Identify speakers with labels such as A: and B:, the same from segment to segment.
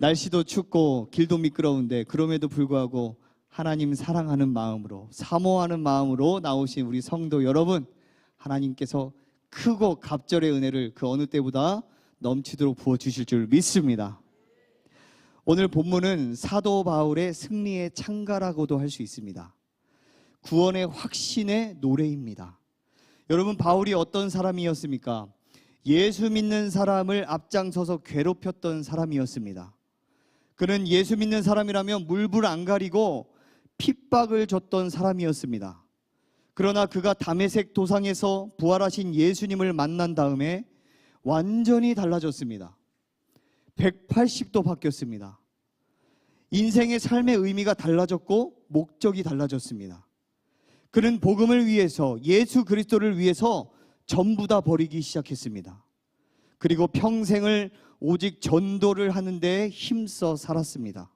A: 날씨도 춥고 길도 미끄러운데 그럼에도 불구하고 하나님 사랑하는 마음으로, 사모하는 마음으로 나오신 우리 성도 여러분, 하나님께서 크고 갑절의 은혜를 그 어느 때보다 넘치도록 부어주실 줄 믿습니다. 오늘 본문은 사도 바울의 승리의 창가라고도 할 수 있습니다. 구원의 확신의 노래입니다. 여러분, 바울이 어떤 사람이었습니까? 예수 믿는 사람을 앞장서서 괴롭혔던 사람이었습니다. 그는 예수 믿는 사람이라면 물불 안 가리고 핍박을 줬던 사람이었습니다. 그러나 그가 다메섹 도상에서 부활하신 예수님을 만난 다음에 완전히 달라졌습니다. 180도 바뀌었습니다. 인생의 삶의 의미가 달라졌고 목적이 달라졌습니다. 그는 복음을 위해서, 예수 그리스도를 위해서 전부 다 버리기 시작했습니다. 그리고 평생을 오직 전도를 하는 데 힘써 살았습니다.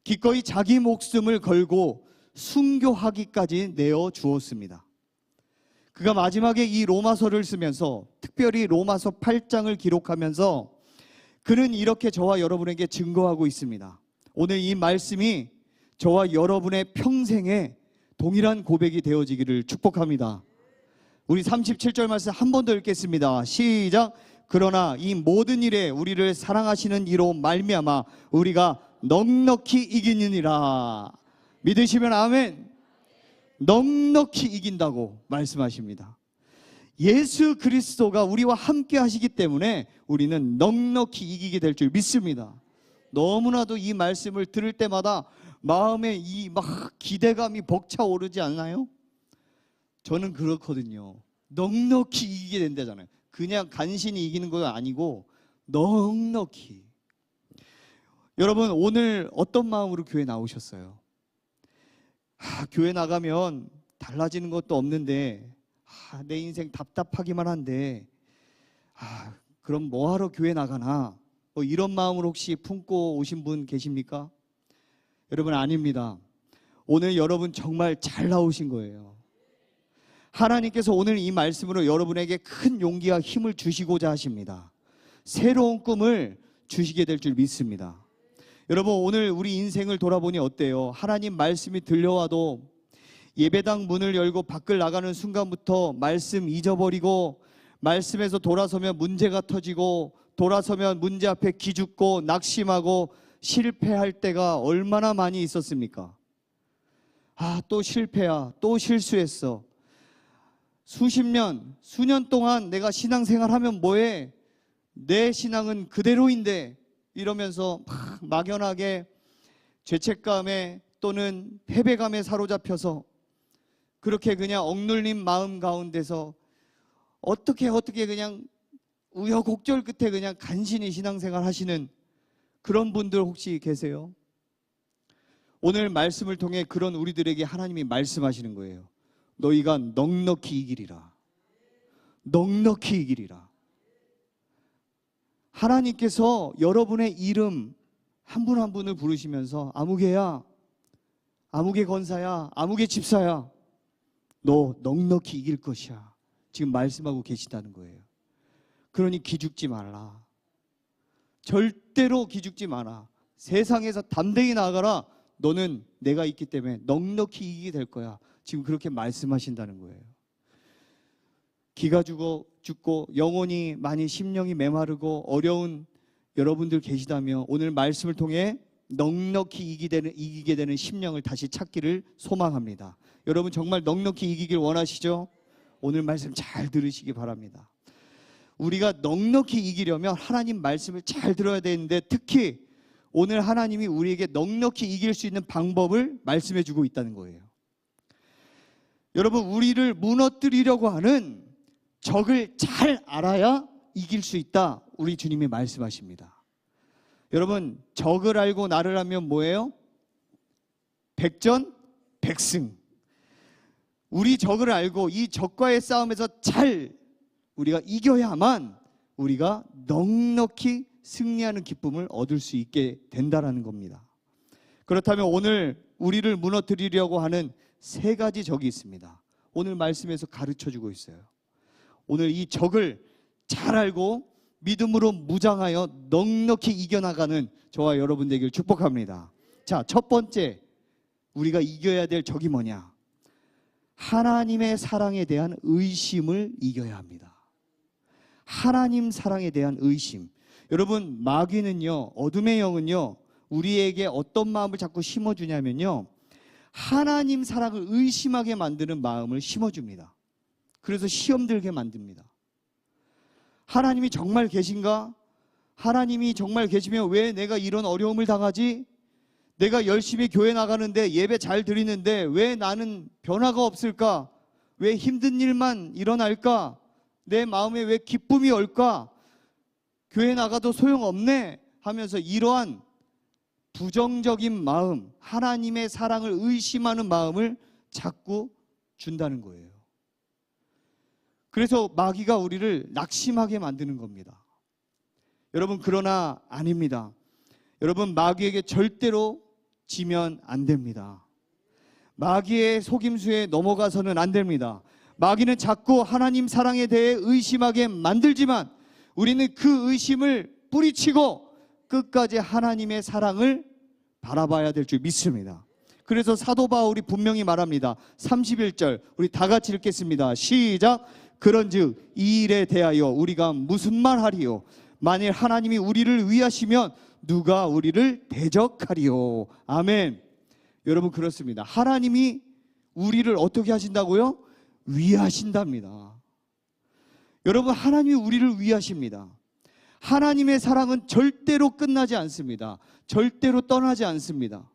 A: 기꺼이 자기 목숨을 걸고 순교하기까지 내어 주었습니다. 그가 마지막에 이 로마서를 쓰면서, 특별히 로마서 8장을 기록하면서 그는 이렇게 저와 여러분에게 증거하고 있습니다. 오늘 이 말씀이 저와 여러분의 평생에 동일한 고백이 되어지기를 축복합니다. 우리 37절 말씀 한 번 더 읽겠습니다. 시작. 그러나 이 모든 일에 우리를 사랑하시는 이로 말미암아 우리가 넉넉히 이기느니라. 믿으시면 아멘. 넉넉히 이긴다고 말씀하십니다. 예수 그리스도가 우리와 함께 하시기 때문에 우리는 넉넉히 이기게 될 줄 믿습니다. 너무나도 이 말씀을 들을 때마다 마음에 이 막 기대감이 벅차오르지 않나요? 저는 그렇거든요. 넉넉히 이기게 된다잖아요. 그냥 간신히 이기는 건 아니고 넉넉히. 여러분, 오늘 어떤 마음으로 교회 나오셨어요? 교회 나가면 달라지는 것도 없는데 내 인생 답답하기만 한데 그럼 뭐하러 교회 나가나? 이런 마음을 혹시 품고 오신 분 계십니까? 여러분, 아닙니다. 오늘 여러분 정말 잘 나오신 거예요. 하나님께서 오늘 이 말씀으로 여러분에게 큰 용기와 힘을 주시고자 하십니다. 새로운 꿈을 주시게 될 줄 믿습니다. 여러분, 오늘 우리 인생을 돌아보니 어때요? 하나님 말씀이 들려와도 예배당 문을 열고 밖을 나가는 순간부터 말씀 잊어버리고, 말씀에서 돌아서면 문제가 터지고, 돌아서면 문제 앞에 기죽고 낙심하고 실패할 때가 얼마나 많이 있었습니까? 또 실패야, 또 실수했어. 수십 년, 수년 동안 내가 신앙생활 하면 뭐해? 내 신앙은 그대로인데, 이러면서 막연하게 죄책감에 또는 패배감에 사로잡혀서 그렇게 그냥 억눌린 마음 가운데서 어떻게 그냥 우여곡절 끝에 그냥 간신히 신앙생활 하시는 그런 분들 혹시 계세요? 오늘 말씀을 통해 그런 우리들에게 하나님이 말씀하시는 거예요. 너희가 넉넉히 이기리라. 넉넉히 이기리라. 하나님께서 여러분의 이름 한 분 한 분을 부르시면서 아무개야, 아무개 권사야, 아무개 집사야, 너 넉넉히 이길 것이야. 지금 말씀하고 계시다는 거예요. 그러니 기죽지 말라. 절대로 기죽지 마라. 세상에서 담대히 나아가라. 너는 내가 있기 때문에 넉넉히 이기게 될 거야. 지금 그렇게 말씀하신다는 거예요. 기가 죽고 영혼이 많이 심령이 메마르고 어려운 여러분들 계시다면 오늘 말씀을 통해 넉넉히 이기게 되는 심령을 다시 찾기를 소망합니다. 여러분 정말 넉넉히 이기길 원하시죠? 오늘 말씀 잘 들으시기 바랍니다. 우리가 넉넉히 이기려면 하나님 말씀을 잘 들어야 되는데, 특히 오늘 하나님이 우리에게 넉넉히 이길 수 있는 방법을 말씀해 주고 있다는 거예요. 여러분, 우리를 무너뜨리려고 하는 적을 잘 알아야 이길 수 있다. 우리 주님이 말씀하십니다. 여러분, 적을 알고 나를 하면 뭐예요? 백전백승. 우리 적을 알고 이 적과의 싸움에서 잘 우리가 이겨야만 우리가 넉넉히 승리하는 기쁨을 얻을 수 있게 된다는 겁니다. 그렇다면 오늘 우리를 무너뜨리려고 하는 세 가지 적이 있습니다. 오늘 말씀에서 가르쳐주고 있어요. 오늘 이 적을 잘 알고 믿음으로 무장하여 넉넉히 이겨나가는 저와 여러분 되길 축복합니다. 자, 첫 번째 우리가 이겨야 될 적이 뭐냐? 하나님의 사랑에 대한 의심을 이겨야 합니다. 하나님 사랑에 대한 의심. 여러분, 마귀는요, 어둠의 영은요, 우리에게 어떤 마음을 자꾸 심어주냐면요, 하나님 사랑을 의심하게 만드는 마음을 심어줍니다. 그래서 시험 들게 만듭니다. 하나님이 정말 계신가? 하나님이 정말 계시면 왜 내가 이런 어려움을 당하지? 내가 열심히 교회 나가는데, 예배 잘 드리는데 왜 나는 변화가 없을까? 왜 힘든 일만 일어날까? 내 마음에 왜 기쁨이 올까? 교회 나가도 소용없네 하면서 이러한 부정적인 마음, 하나님의 사랑을 의심하는 마음을 자꾸 준다는 거예요. 그래서 마귀가 우리를 낙심하게 만드는 겁니다. 여러분, 그러나 아닙니다. 여러분, 마귀에게 절대로 지면 안 됩니다. 마귀의 속임수에 넘어가서는 안 됩니다. 마귀는 자꾸 하나님 사랑에 대해 의심하게 만들지만 우리는 그 의심을 뿌리치고 끝까지 하나님의 사랑을 바라봐야 될 줄 믿습니다. 그래서 사도 바울이 분명히 말합니다. 31절 우리 다 같이 읽겠습니다. 시작. 그런즉 이 일에 대하여 우리가 무슨 말하리요? 만일 하나님이 우리를 위하시면 누가 우리를 대적하리요? 아멘. 여러분, 그렇습니다. 하나님이 우리를 어떻게 하신다고요? 위하신답니다. 여러분, 하나님이 우리를 위하십니다. 하나님의 사랑은 절대로 끝나지 않습니다. 절대로 떠나지 않습니다.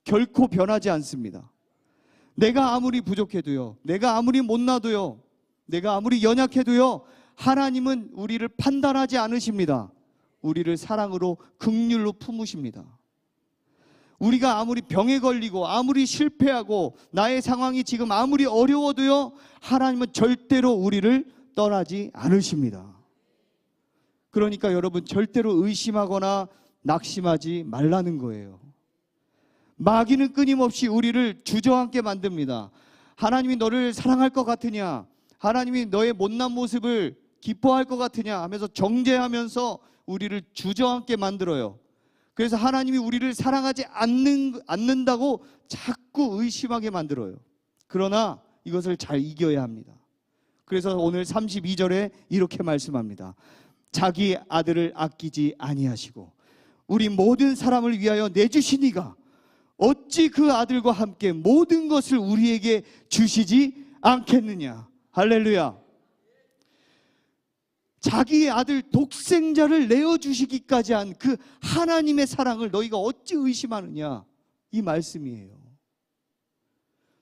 A: 결코 변하지 않습니다. 내가 아무리 부족해도요, 내가 아무리 못나도요, 내가 아무리 연약해도요, 하나님은 우리를 판단하지 않으십니다. 우리를 사랑으로 긍휼로 품으십니다. 우리가 아무리 병에 걸리고 아무리 실패하고 나의 상황이 지금 아무리 어려워도요, 하나님은 절대로 우리를 떠나지 않으십니다. 그러니까 여러분, 절대로 의심하거나 낙심하지 말라는 거예요. 마귀는 끊임없이 우리를 주저앉게 만듭니다. 하나님이 너를 사랑할 것 같으냐? 하나님이 너의 못난 모습을 기뻐할 것 같으냐? 하면서 정죄하면서 우리를 주저앉게 만들어요. 그래서 하나님이 우리를 사랑하지 않는다고 자꾸 의심하게 만들어요. 그러나 이것을 잘 이겨야 합니다. 그래서 오늘 32절에 이렇게 말씀합니다. 자기 아들을 아끼지 아니하시고 우리 모든 사람을 위하여 내주시니가 어찌 그 아들과 함께 모든 것을 우리에게 주시지 않겠느냐. 할렐루야. 자기의 아들 독생자를 내어주시기까지 한 그 하나님의 사랑을 너희가 어찌 의심하느냐, 이 말씀이에요.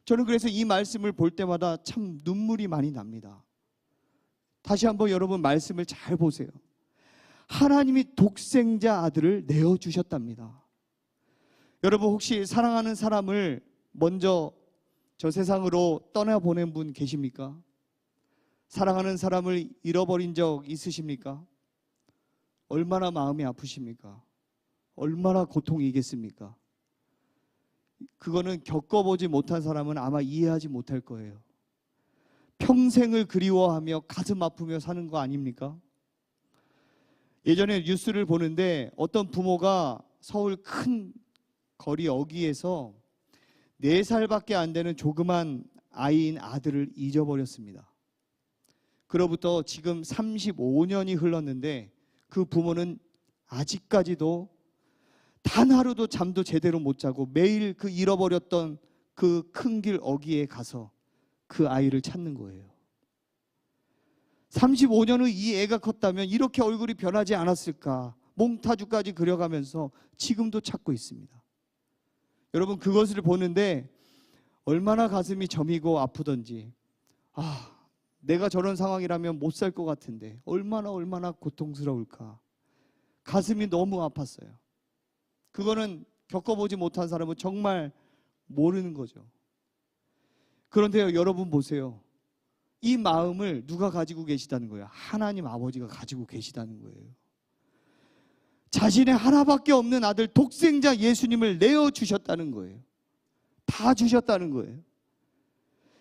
A: 저는 그래서 이 말씀을 볼 때마다 참 눈물이 많이 납니다. 다시 한번 여러분 말씀을 잘 보세요. 하나님이 독생자 아들을 내어주셨답니다. 여러분, 혹시 사랑하는 사람을 먼저 저 세상으로 떠나보낸 분 계십니까? 사랑하는 사람을 잃어버린 적 있으십니까? 얼마나 마음이 아프십니까? 얼마나 고통이겠습니까? 그거는 겪어보지 못한 사람은 아마 이해하지 못할 거예요. 평생을 그리워하며 가슴 아프며 사는 거 아닙니까? 예전에 뉴스를 보는데 어떤 부모가 서울 큰 거리 어귀에서 4살밖에 안 되는 조그만 아이인 아들을 잊어버렸습니다. 그로부터 지금 35년이 흘렀는데 그 부모는 아직까지도 단 하루도 잠도 제대로 못 자고 매일 그 잃어버렸던 그 큰 길 어귀에 가서 그 아이를 찾는 거예요. 35년 후 이 애가 컸다면 이렇게 얼굴이 변하지 않았을까? 몽타주까지 그려가면서 지금도 찾고 있습니다. 여러분, 그것을 보는데 얼마나 가슴이 저미고 아프던지, 내가 저런 상황이라면 못 살 것 같은데 얼마나 고통스러울까. 가슴이 너무 아팠어요. 그거는 겪어보지 못한 사람은 정말 모르는 거죠. 그런데요, 여러분 보세요. 이 마음을 누가 가지고 계시다는 거예요? 하나님 아버지가 가지고 계시다는 거예요. 자신의 하나밖에 없는 아들 독생자 예수님을 내어주셨다는 거예요. 다 주셨다는 거예요.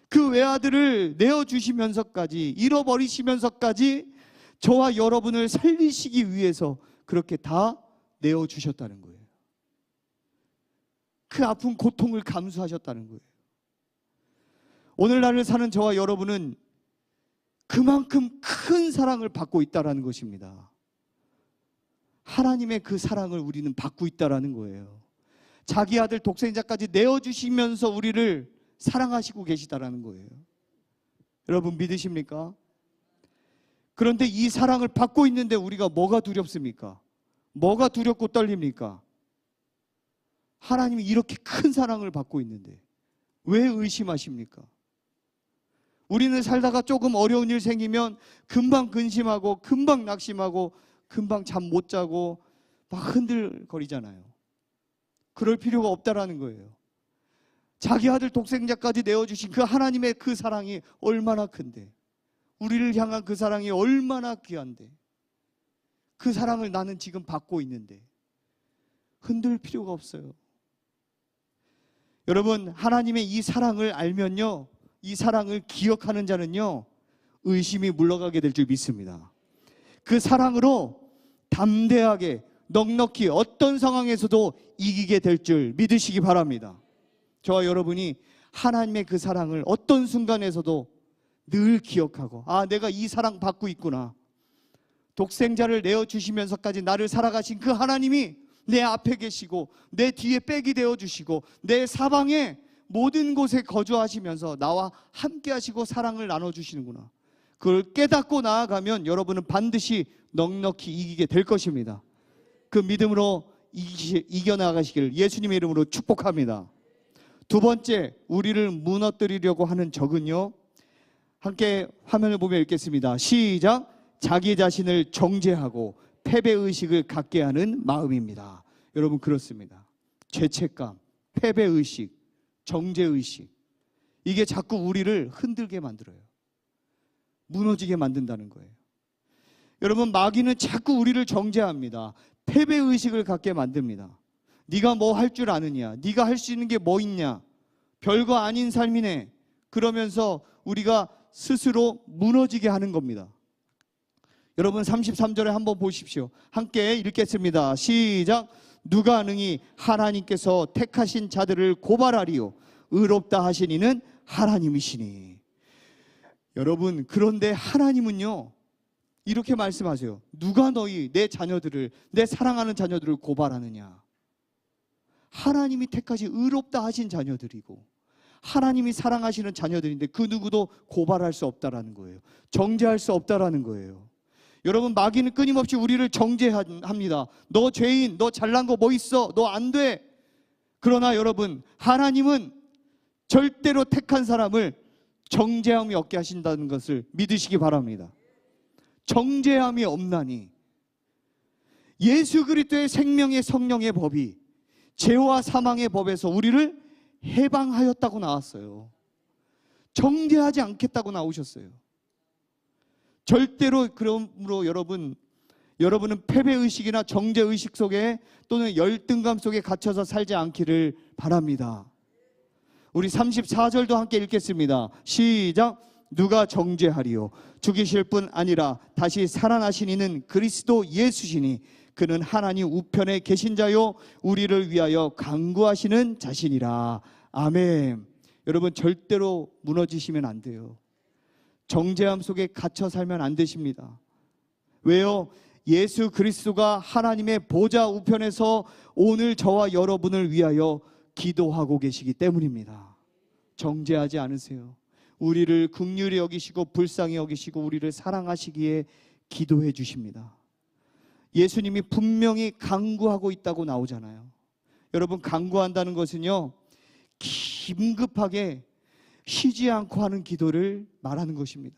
A: 그 외아들을 내어주시면서까지, 잃어버리시면서까지 저와 여러분을 살리시기 위해서 그렇게 다 내어주셨다는 거예요. 그 아픈 고통을 감수하셨다는 거예요. 오늘날을 사는 저와 여러분은 그만큼 큰 사랑을 받고 있다는 것입니다. 하나님의 그 사랑을 우리는 받고 있다는 거예요. 자기 아들 독생자까지 내어주시면서 우리를 사랑하시고 계시다는 거예요. 여러분 믿으십니까? 그런데 이 사랑을 받고 있는데 우리가 뭐가 두렵습니까? 뭐가 두렵고 떨립니까? 하나님이 이렇게 큰 사랑을 받고 있는데 왜 의심하십니까? 우리는 살다가 조금 어려운 일 생기면 금방 근심하고 금방 낙심하고 금방 잠 못 자고 막 흔들거리잖아요. 그럴 필요가 없다라는 거예요. 자기 아들 독생자까지 내어주신 그 하나님의 그 사랑이 얼마나 큰데, 우리를 향한 그 사랑이 얼마나 귀한데, 그 사랑을 나는 지금 받고 있는데 흔들 필요가 없어요. 여러분, 하나님의 이 사랑을 알면요, 이 사랑을 기억하는 자는요, 의심이 물러가게 될 줄 믿습니다. 그 사랑으로 담대하게 넉넉히 어떤 상황에서도 이기게 될 줄 믿으시기 바랍니다. 저와 여러분이 하나님의 그 사랑을 어떤 순간에서도 늘 기억하고, 아, 내가 이 사랑 받고 있구나. 독생자를 내어주시면서까지 나를 살아가신 그 하나님이 내 앞에 계시고 내 뒤에 백이 되어주시고 내 사방에 모든 곳에 거주하시면서 나와 함께 하시고 사랑을 나눠주시는구나. 그걸 깨닫고 나아가면 여러분은 반드시 넉넉히 이기게 될 것입니다. 그 믿음으로 이겨나가시길 예수님의 이름으로 축복합니다. 두 번째, 우리를 무너뜨리려고 하는 적은요, 함께 화면을 보며 읽겠습니다. 시작. 자기 자신을 정죄하고 패배의식을 갖게 하는 마음입니다. 여러분, 그렇습니다. 죄책감, 패배의식, 정죄의식, 이게 자꾸 우리를 흔들게 만들어요. 무너지게 만든다는 거예요. 여러분, 마귀는 자꾸 우리를 정죄합니다. 패배의식을 갖게 만듭니다. 네가 뭐 할 줄 아느냐, 네가 할 수 있는 게 뭐 있냐, 별거 아닌 삶이네, 그러면서 우리가 스스로 무너지게 하는 겁니다. 여러분, 33절에 한번 보십시오. 함께 읽겠습니다. 시작. 누가 능히 하나님께서 택하신 자들을 고발하리요, 의롭다 하신 이는 하나님이시니. 여러분, 그런데 하나님은요, 이렇게 말씀하세요. 누가 너희 내 자녀들을, 내 사랑하는 자녀들을 고발하느냐. 하나님이 택하신 의롭다 하신 자녀들이고 하나님이 사랑하시는 자녀들인데 그 누구도 고발할 수 없다라는 거예요. 정죄할 수 없다라는 거예요. 여러분, 마귀는 끊임없이 우리를 정죄합니다. 너 죄인, 너 잘난 거 뭐 있어, 너 안 돼. 그러나 여러분, 하나님은 절대로 택한 사람을 정죄함이 없게 하신다는 것을 믿으시기 바랍니다. 정죄함이 없나니. 예수 그리스도의 생명의 성령의 법이 죄와 사망의 법에서 우리를 해방하였다고 나왔어요. 정죄하지 않겠다고 나오셨어요. 절대로. 그러므로 여러분은 패배의식이나 정죄의식 속에 또는 열등감 속에 갇혀서 살지 않기를 바랍니다. 우리 34절도 함께 읽겠습니다. 시작. 누가 정죄하리요, 죽이실 뿐 아니라 다시 살아나신 이는 그리스도 예수시니 그는 하나님 우편에 계신 자요 우리를 위하여 간구하시는 자신이라. 아멘. 여러분, 절대로 무너지시면 안 돼요. 정죄함 속에 갇혀 살면 안 되십니다. 왜요? 예수 그리스도가 하나님의 보좌 우편에서 오늘 저와 여러분을 위하여 기도하고 계시기 때문입니다. 정죄하지 않으세요. 우리를 긍휼히 여기시고 불쌍히 여기시고 우리를 사랑하시기에 기도해 주십니다. 예수님이 분명히 간구하고 있다고 나오잖아요. 여러분, 간구한다는 것은요, 긴급하게 쉬지 않고 하는 기도를 말하는 것입니다.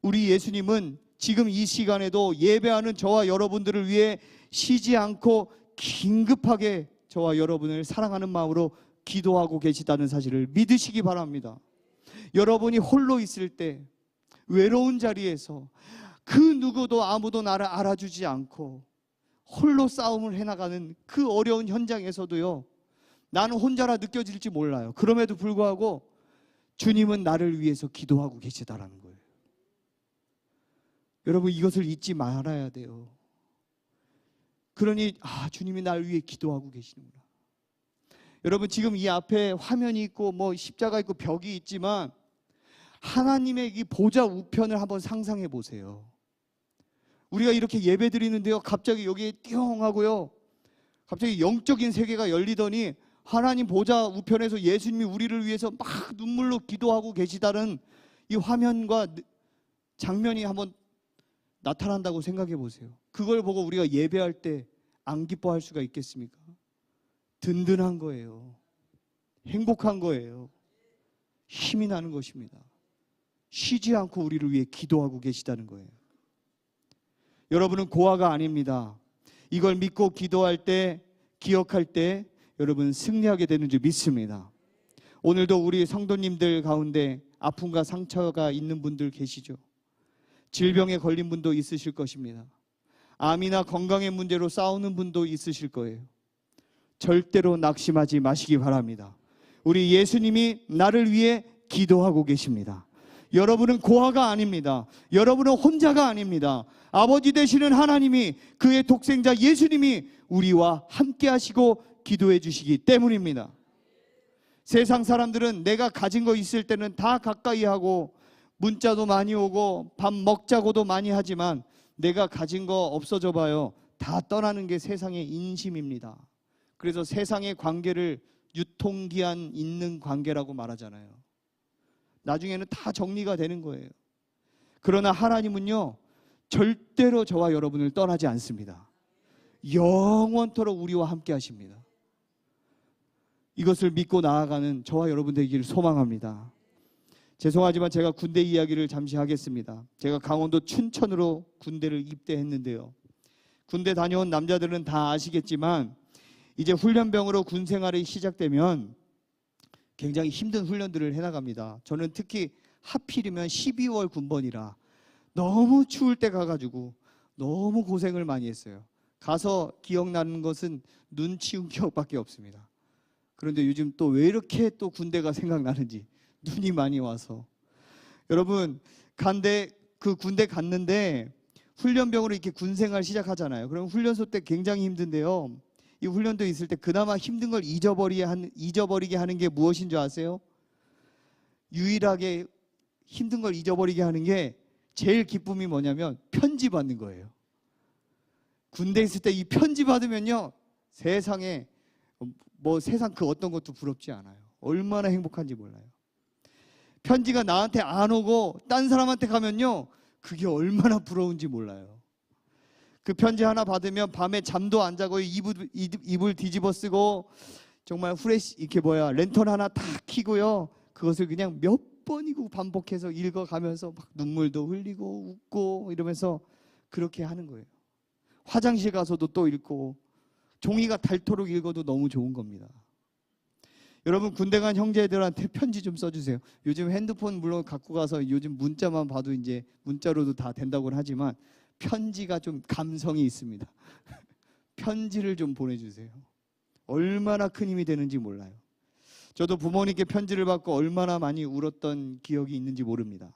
A: 우리 예수님은 지금 이 시간에도 예배하는 저와 여러분들을 위해 쉬지 않고 긴급하게 저와 여러분을 사랑하는 마음으로 기도하고 계시다는 사실을 믿으시기 바랍니다. 여러분이 홀로 있을 때, 외로운 자리에서 그 누구도 아무도 나를 알아주지 않고 홀로 싸움을 해나가는 그 어려운 현장에서도요, 나는 혼자라 느껴질지 몰라요. 그럼에도 불구하고 주님은 나를 위해서 기도하고 계시다라는 거예요. 여러분, 이것을 잊지 말아야 돼요. 그러니 주님이 나를 위해 기도하고 계시는구나. 여러분 지금 이 앞에 화면이 있고 뭐 십자가 있고 벽이 있지만 하나님의 이 보좌 우편을 한번 상상해 보세요. 우리가 이렇게 예배 드리는데요, 갑자기 여기에 띵 하고요, 갑자기 영적인 세계가 열리더니 하나님 보좌 우편에서 예수님이 우리를 위해서 막 눈물로 기도하고 계시다는 이 화면과 장면이 한번 나타난다고 생각해 보세요. 그걸 보고 우리가 예배할 때 안 기뻐할 수가 있겠습니까? 든든한 거예요. 행복한 거예요. 힘이 나는 것입니다. 쉬지 않고 우리를 위해 기도하고 계시다는 거예요. 여러분은 고아가 아닙니다. 이걸 믿고 기도할 때, 기억할 때 여러분 승리하게 되는 줄 믿습니다. 오늘도 우리 성도님들 가운데 아픔과 상처가 있는 분들 계시죠? 질병에 걸린 분도 있으실 것입니다. 암이나 건강의 문제로 싸우는 분도 있으실 거예요. 절대로 낙심하지 마시기 바랍니다. 우리 예수님이 나를 위해 기도하고 계십니다. 여러분은 고아가 아닙니다. 여러분은 혼자가 아닙니다. 아버지 되시는 하나님이, 그의 독생자 예수님이 우리와 함께 하시고 기도해 주시기 때문입니다. 세상 사람들은 내가 가진 거 있을 때는 다 가까이 하고 문자도 많이 오고 밥 먹자고도 많이 하지만 내가 가진 거 없어져 봐요, 다 떠나는 게 세상의 인심입니다. 그래서 세상의 관계를 유통기한 있는 관계라고 말하잖아요. 나중에는 다 정리가 되는 거예요. 그러나 하나님은요, 절대로 저와 여러분을 떠나지 않습니다. 영원토록 우리와 함께 하십니다. 이것을 믿고 나아가는 저와 여러분 되기를 소망합니다. 죄송하지만 제가 군대 이야기를 잠시 하겠습니다. 제가 강원도 춘천으로 군대를 입대했는데요, 군대 다녀온 남자들은 다 아시겠지만 이제 훈련병으로 군 생활이 시작되면 굉장히 힘든 훈련들을 해나갑니다. 저는 특히 하필이면 12월 군번이라 너무 추울 때 가가지고 너무 고생을 많이 했어요. 가서 기억나는 것은 눈 치운 기억밖에 없습니다. 그런데 요즘 또 왜 이렇게 또 군대가 생각나는지, 눈이 많이 와서. 여러분, 군대 갔는데 훈련병으로 이렇게 군 생활 시작하잖아요. 그럼 훈련소 때 굉장히 힘든데요, 이 훈련도 있을 때 그나마 힘든 걸 잊어버리게 하는 게 무엇인 줄 아세요? 유일하게 힘든 걸 잊어버리게 하는 게 제일 기쁨이 뭐냐면 편지 받는 거예요. 군대 있을 때 이 편지 받으면요, 세상에 세상 그 어떤 것도 부럽지 않아요. 얼마나 행복한지 몰라요. 편지가 나한테 안 오고 딴 사람한테 가면요, 그게 얼마나 부러운지 몰라요. 그 편지 하나 받으면 밤에 잠도 안 자고 이불 뒤집어 쓰고 정말 랜턴 하나 탁 켜고요, 그것을 그냥 몇 번이고 반복해서 읽어가면서 막 눈물도 흘리고 웃고 이러면서 그렇게 하는 거예요. 화장실 가서도 또 읽고 종이가 닳도록 읽어도 너무 좋은 겁니다. 여러분, 군대 간 형제들한테 편지 좀 써주세요. 요즘 핸드폰 물론 갖고 가서 요즘 문자만 봐도 이제 문자로도 다 된다고는 하지만 편지가 좀 감성이 있습니다. 편지를 좀 보내주세요. 얼마나 큰 힘이 되는지 몰라요. 저도 부모님께 편지를 받고 얼마나 많이 울었던 기억이 있는지 모릅니다.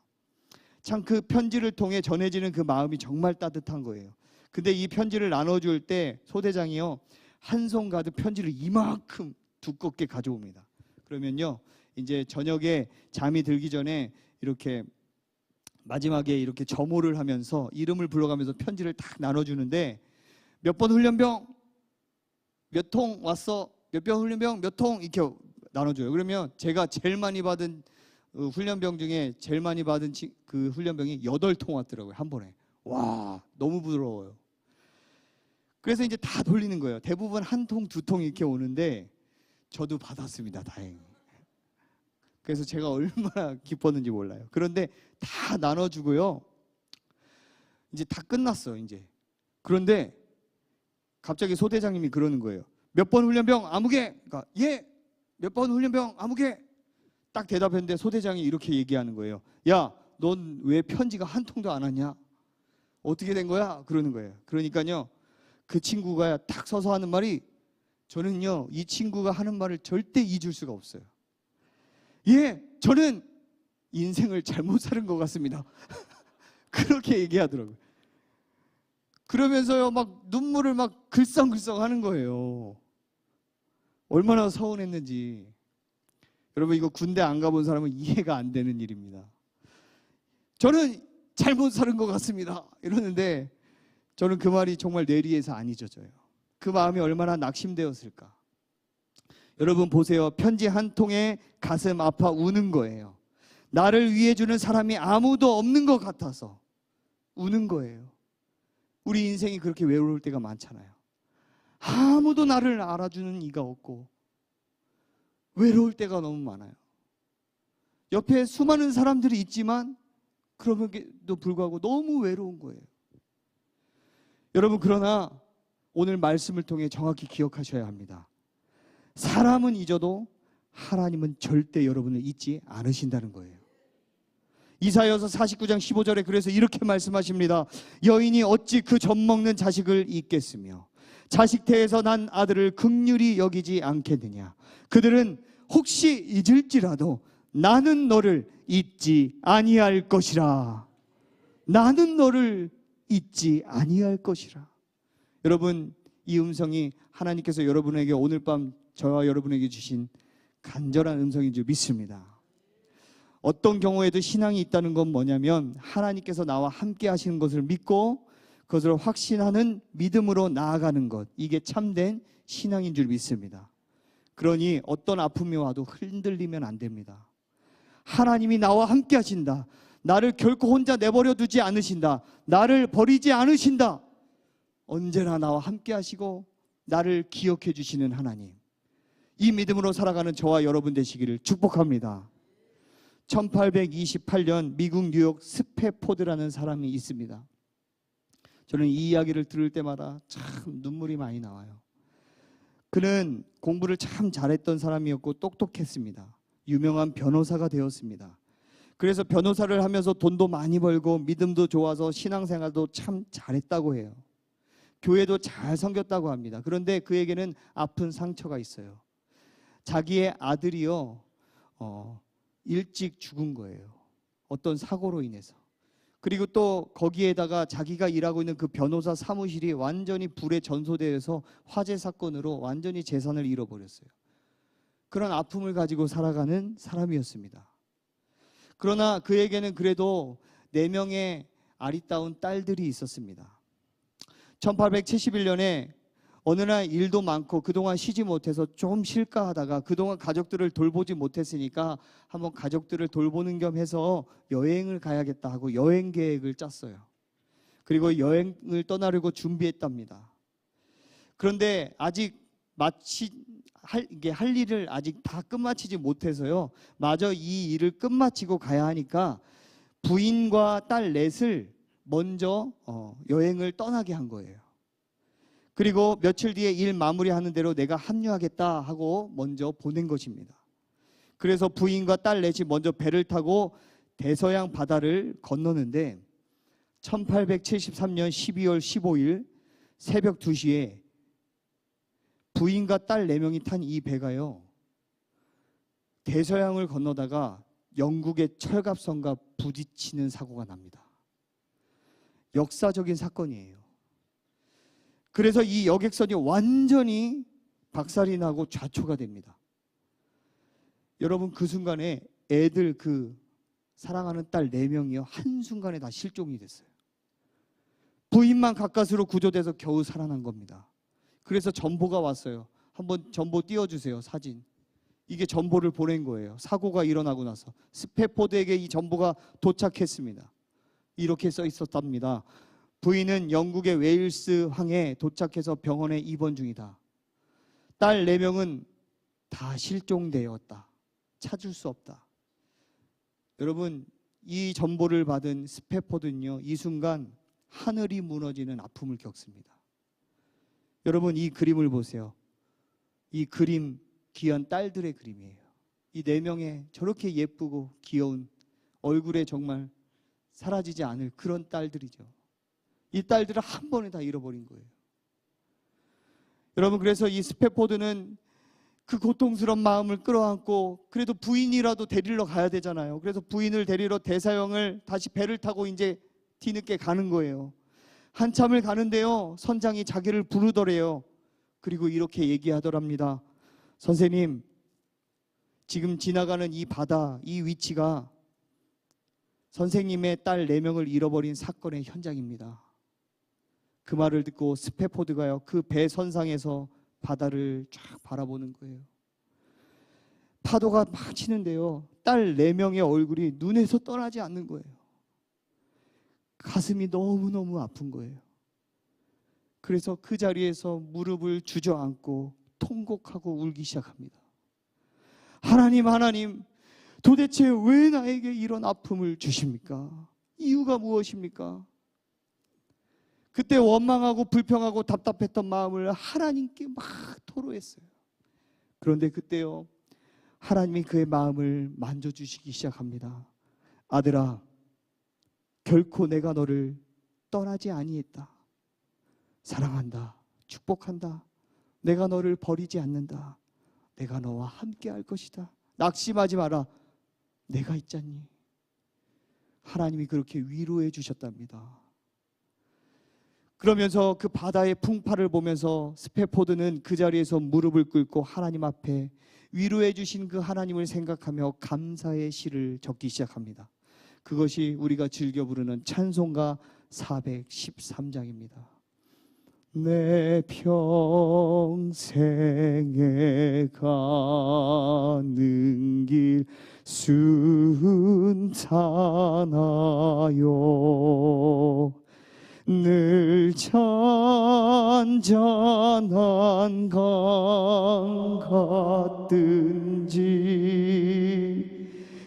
A: 참 그 편지를 통해 전해지는 그 마음이 정말 따뜻한 거예요. 근데 이 편지를 나눠줄 때 소대장이요, 한 손 가득 편지를 이만큼 두껍게 가져옵니다. 그러면요, 이제 저녁에 잠이 들기 전에 이렇게 마지막에 이렇게 점호를 하면서 이름을 불러가면서 편지를 딱 나눠주는데, 몇 번 훈련병 몇 통 왔어, 몇 번 훈련병 몇 통, 이렇게 나눠줘요. 그러면 제가 제일 많이 받은 훈련병 중에 제일 많이 받은 그 훈련병이 8통 왔더라고요, 한 번에. 와, 너무 부러워요. 그래서 이제 다 돌리는 거예요. 대부분 한 통, 2통 이렇게 오는데 저도 받았습니다, 다행히. 그래서 제가 얼마나 기뻤는지 몰라요. 그런데 다 나눠주고요, 이제 다 끝났어 이제. 그런데 갑자기 소대장님이 그러는 거예요. 몇 번 훈련병 아무개? 그러니까 예, 몇 번 훈련병 아무개? 딱 대답했는데 소대장이 이렇게 얘기하는 거예요. 야, 넌 왜 편지가 한 통도 안 왔냐? 어떻게 된 거야? 그러는 거예요. 그러니까요, 그 친구가 딱 서서 하는 말이, 저는요, 이 친구가 하는 말을 절대 잊을 수가 없어요. 예, 저는 인생을 잘못 살은 것 같습니다. 그렇게 얘기하더라고요. 그러면서요, 막 눈물을 막 글썽글썽 하는 거예요. 얼마나 서운했는지. 여러분, 이거 군대 안 가본 사람은 이해가 안 되는 일입니다. 저는 잘못 사는 것 같습니다 이러는데 저는 그 말이 정말 뇌리에서 안 잊어져요. 그 마음이 얼마나 낙심되었을까. 여러분 보세요. 편지 한 통에 가슴 아파 우는 거예요. 나를 위해 주는 사람이 아무도 없는 것 같아서 우는 거예요. 우리 인생이 그렇게 외로울 때가 많잖아요. 아무도 나를 알아주는 이가 없고 외로울 때가 너무 많아요. 옆에 수많은 사람들이 있지만 그럼에도 불구하고 너무 외로운 거예요. 여러분, 그러나 오늘 말씀을 통해 정확히 기억하셔야 합니다. 사람은 잊어도 하나님은 절대 여러분을 잊지 않으신다는 거예요. 이사야서 49장 15절에 그래서 이렇게 말씀하십니다. 여인이 어찌 그 젖 먹는 자식을 잊겠으며 자식 태에서 난 아들을 긍휼히 여기지 않겠느냐. 그들은 혹시 잊을지라도 나는 너를 잊지 아니할 것이라. 나는 너를 잊지 아니할 것이라. 여러분, 이 음성이 하나님께서 여러분에게 오늘 밤 저와 여러분에게 주신 간절한 음성인 줄 믿습니다. 어떤 경우에도 신앙이 있다는 건 뭐냐면 하나님께서 나와 함께 하시는 것을 믿고 그것을 확신하는 믿음으로 나아가는 것, 이게 참된 신앙인 줄 믿습니다. 그러니 어떤 아픔이 와도 흔들리면 안 됩니다. 하나님이 나와 함께 하신다. 나를 결코 혼자 내버려 두지 않으신다. 나를 버리지 않으신다. 언제나 나와 함께 하시고 나를 기억해 주시는 하나님, 이 믿음으로 살아가는 저와 여러분 되시기를 축복합니다. 1828년 미국 뉴욕 스패포드라는 사람이 있습니다. 저는 이 이야기를 들을 때마다 참 눈물이 많이 나와요. 그는 공부를 참 잘했던 사람이었고 똑똑했습니다. 유명한 변호사가 되었습니다. 그래서 변호사를 하면서 돈도 많이 벌고 믿음도 좋아서 신앙생활도 참 잘했다고 해요. 교회도 잘 섬겼다고 합니다. 그런데 그에게는 아픈 상처가 있어요. 자기의 아들이요 일찍 죽은 거예요. 어떤 사고로 인해서. 그리고 또 거기에다가 자기가 일하고 있는 그 변호사 사무실이 완전히 불에 전소되어서 화재 사건으로 완전히 재산을 잃어버렸어요. 그런 아픔을 가지고 살아가는 사람이었습니다. 그러나 그에게는 그래도 4명의 아리따운 딸들이 있었습니다. 1871년에 어느 날 일도 많고 그동안 쉬지 못해서 좀 쉴까 하다가 그동안 가족들을 돌보지 못했으니까 한번 가족들을 돌보는 겸 해서 여행을 가야겠다 하고 여행 계획을 짰어요. 그리고 여행을 떠나려고 준비했답니다. 그런데 아직 할 일을 아직 다 끝마치지 못해서요. 마저 이 일을 끝마치고 가야 하니까 부인과 딸 넷을 먼저 여행을 떠나게 한 거예요. 그리고 며칠 뒤에 일 마무리하는 대로 내가 합류하겠다 하고 먼저 보낸 것입니다. 그래서 부인과 딸 넷이 먼저 배를 타고 대서양 바다를 건너는데 1873년 12월 15일 새벽 2시에 부인과 딸 4명이 탄 이 배가요, 대서양을 건너다가 영국의 철갑선과 부딪히는 사고가 납니다. 역사적인 사건이에요. 그래서 이 여객선이 완전히 박살이 나고 좌초가 됩니다. 여러분, 그 순간에 애들, 그 사랑하는 딸 4명이요 한순간에 다 실종이 됐어요. 부인만 가까스로 구조돼서 겨우 살아난 겁니다. 그래서 전보가 왔어요. 한번 전보 띄워주세요. 사진. 이게 전보를 보낸 거예요. 사고가 일어나고 나서 스패포드에게 이 전보가 도착했습니다. 이렇게 써 있었답니다. 부인은 영국의 웨일스 항에 도착해서 병원에 입원 중이다. 딸 4명은 다 실종되었다. 찾을 수 없다. 여러분, 이 전보를 받은 스패포드는요, 이 순간 하늘이 무너지는 아픔을 겪습니다. 여러분, 이 그림을 보세요. 이 그림, 귀한 딸들의 그림이에요. 이 4명의 저렇게 예쁘고 귀여운 얼굴에 정말 사라지지 않을 그런 딸들이죠. 이 딸들을 한 번에 다 잃어버린 거예요. 여러분, 그래서 이 스패포드는 그 고통스러운 마음을 끌어안고 그래도 부인이라도 데리러 가야 되잖아요. 그래서 부인을 데리러 대서양을 다시 배를 타고 이제 뒤늦게 가는 거예요. 한참을 가는데요, 선장이 자기를 부르더래요. 그리고 이렇게 얘기하더랍니다. 선생님, 지금 지나가는 이 바다, 이 위치가 선생님의 딸 4명을 잃어버린 사건의 현장입니다. 그 말을 듣고 스패포드가요, 그 배 선상에서 바다를 쫙 바라보는 거예요. 파도가 막 치는데요, 딸 4명의 얼굴이 눈에서 떠나지 않는 거예요. 가슴이 너무너무 아픈 거예요. 그래서 그 자리에서 무릎을 주저앉고 통곡하고 울기 시작합니다. 하나님, 하나님, 도대체 왜 나에게 이런 아픔을 주십니까? 이유가 무엇입니까? 그때 원망하고 불평하고 답답했던 마음을 하나님께 막 토로했어요. 그런데 그때요, 하나님이 그의 마음을 만져주시기 시작합니다. 아들아, 결코 내가 너를 떠나지 아니했다. 사랑한다. 축복한다. 내가 너를 버리지 않는다. 내가 너와 함께 할 것이다. 낙심하지 마라. 내가 있잖니. 하나님이 그렇게 위로해 주셨답니다. 그러면서 그 바다의 풍파를 보면서 스패포드는 그 자리에서 무릎을 꿇고 하나님 앞에 위로해 주신 그 하나님을 생각하며 감사의 시를 적기 시작합니다. 그것이 우리가 즐겨 부르는 찬송가 413장입니다. 내 평생에 가는 길 순탄하여 늘 잔잔한 강 같든지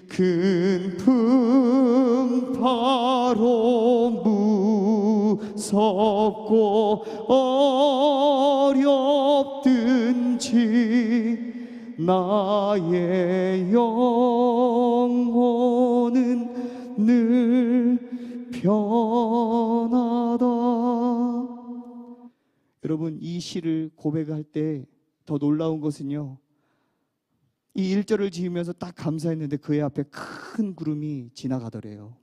A: 큰 풍파로 무섭고 어렵든지 나의 영혼은 늘 편하다. 여러분, 이 시를 고백할 때 더 놀라운 것은요, 이 1절을 지으면서 딱 감사했는데 그의 앞에 큰 구름이 지나가더래요.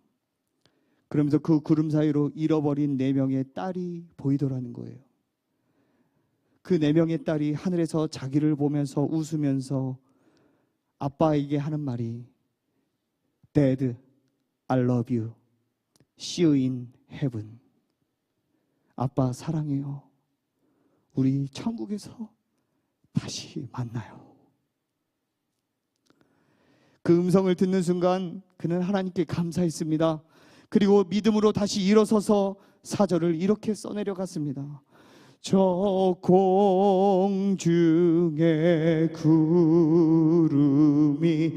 A: 그러면서 그 구름 사이로 잃어버린 4명의 딸이 보이더라는 거예요. 그 4명의 딸이 하늘에서 자기를 보면서 웃으면서 아빠에게 하는 말이 Dad, I love you. See you in heaven. 아빠 사랑해요. 우리 천국에서 다시 만나요. 그 음성을 듣는 순간 그는 하나님께 감사했습니다. 그리고 믿음으로 다시 일어서서 4절을 이렇게 써내려갔습니다. 저 공중에 구름이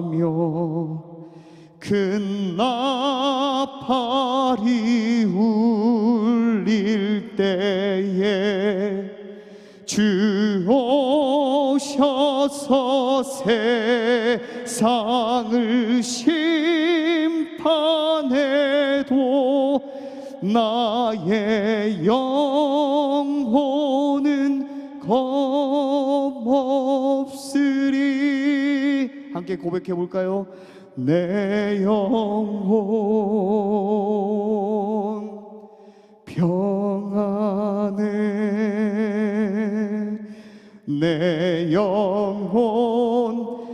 A: 일어나며 큰 나팔이 울릴 때에 주 오셔서 세상을 심판해도 나의 영혼은 겁없으리. 함께 고백해 볼까요? 내 영혼 평안해. 내 영혼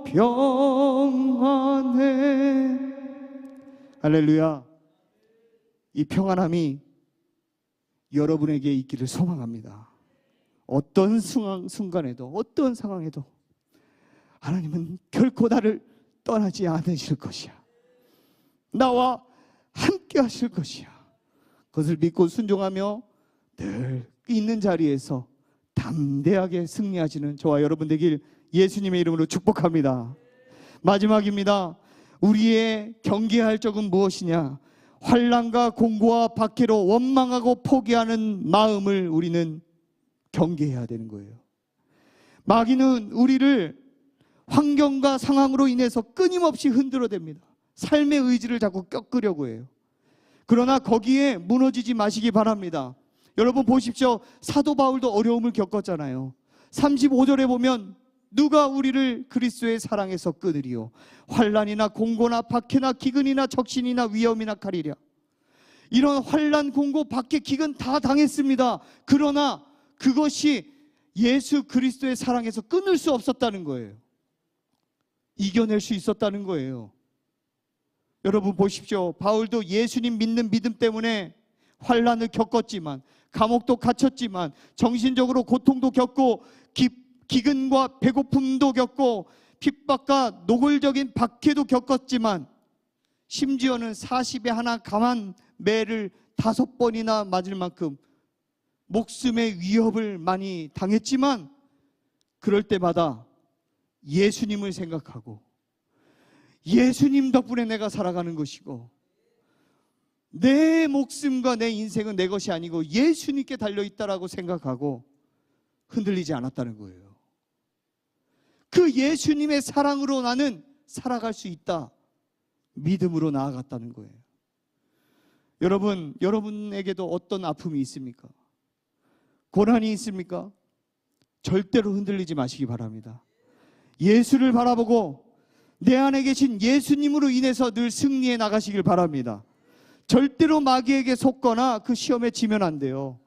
A: 평안해. 할렐루야. 이 평안함이 여러분에게 있기를 소망합니다. 어떤 순간에도 어떤 상황에도 하나님은 결코 나를 떠나지 않으실 것이야. 나와 함께 하실 것이야. 그것을 믿고 순종하며 늘 있는 자리에서 담대하게 승리하시는 저와 여러분 되길 예수님의 이름으로 축복합니다. 마지막입니다. 우리의 경계할 적은 무엇이냐? 환난과 공고와 박해로 원망하고 포기하는 마음을 우리는 경계해야 되는 거예요. 마귀는 우리를 환경과 상황으로 인해서 끊임없이 흔들어댑니다. 삶의 의지를 자꾸 꺾으려고 해요. 그러나 거기에 무너지지 마시기 바랍니다. 여러분 보십시오. 사도 바울도 어려움을 겪었잖아요. 35절에 보면 누가 우리를 그리스도의 사랑에서 끊으리요? 환난이나 공고나 박해나 기근이나 적신이나 위험이나 칼이랴. 이런 환난, 공고, 박해, 기근 다 당했습니다. 그러나 그것이 예수 그리스도의 사랑에서 끊을 수 없었다는 거예요. 이겨낼 수 있었다는 거예요. 여러분 보십시오. 바울도 예수님 믿는 믿음 때문에 환난을 겪었지만, 감옥도 갇혔지만, 정신적으로 고통도 겪고, 기근과 배고픔도 겪고, 핍박과 노골적인 박해도 겪었지만, 심지어는 40에 하나 감한 매를 5번이나 맞을 만큼 목숨의 위협을 많이 당했지만, 그럴 때마다 예수님을 생각하고, 예수님 덕분에 내가 살아가는 것이고, 내 목숨과 내 인생은 내 것이 아니고 예수님께 달려있다라고 생각하고 흔들리지 않았다는 거예요. 그 예수님의 사랑으로 나는 살아갈 수 있다, 믿음으로 나아갔다는 거예요. 여러분에게도 어떤 아픔이 있습니까? 고난이 있습니까? 절대로 흔들리지 마시기 바랍니다. 예수를 바라보고 내 안에 계신 예수님으로 인해서 늘 승리해 나가시길 바랍니다. 절대로 마귀에게 속거나 그 시험에 지면 안 돼요.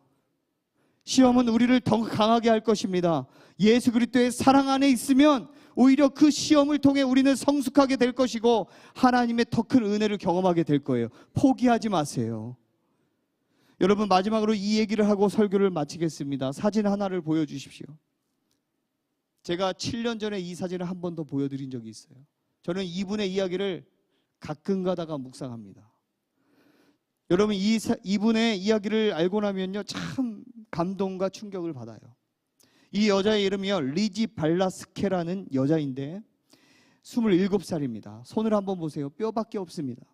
A: 시험은 우리를 더 강하게 할 것입니다. 예수 그리스도의 사랑 안에 있으면 오히려 그 시험을 통해 우리는 성숙하게 될 것이고 하나님의 더 큰 은혜를 경험하게 될 거예요. 포기하지 마세요. 여러분, 마지막으로 이 얘기를 하고 설교를 마치겠습니다. 사진 하나를 보여주십시오. 제가 7년 전에 이 사진을 한 번 더 보여드린 적이 있어요. 저는 이분의 이야기를 가끔 가다가 묵상합니다. 여러분, 이분의 이야기를 알고 나면요, 참 감동과 충격을 받아요. 이 여자의 이름이요, 리지 발라스케라는 여자인데 27살입니다. 손을 한번 보세요. 뼈밖에 없습니다.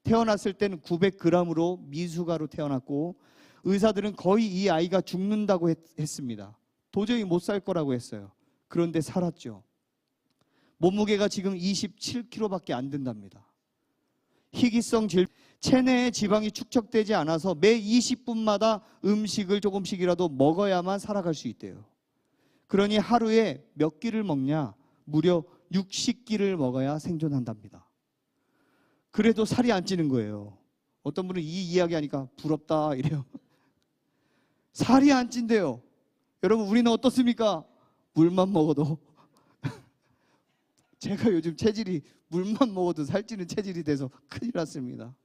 A: 태어났을 때는 900g으로 미숙아로 태어났고, 의사들은 거의 이 아이가 죽는다고 했습니다. 도저히 못 살 거라고 했어요. 그런데 살았죠. 몸무게가 지금 27kg밖에 안 된답니다. 희귀성 질병, 체내에 지방이 축적되지 않아서 매 20분마다 음식을 조금씩이라도 먹어야만 살아갈 수 있대요. 그러니 하루에 몇 끼를 먹냐? 무려 60끼를 먹어야 생존한답니다. 그래도 살이 안 찌는 거예요. 어떤 분은 이 이야기 하니까 부럽다 이래요. 살이 안 찐대요. 여러분, 우리는 어떻습니까? 물만 먹어도 제가 요즘 체질이 물만 먹어도 살찌는 체질이 돼서 큰일 났습니다.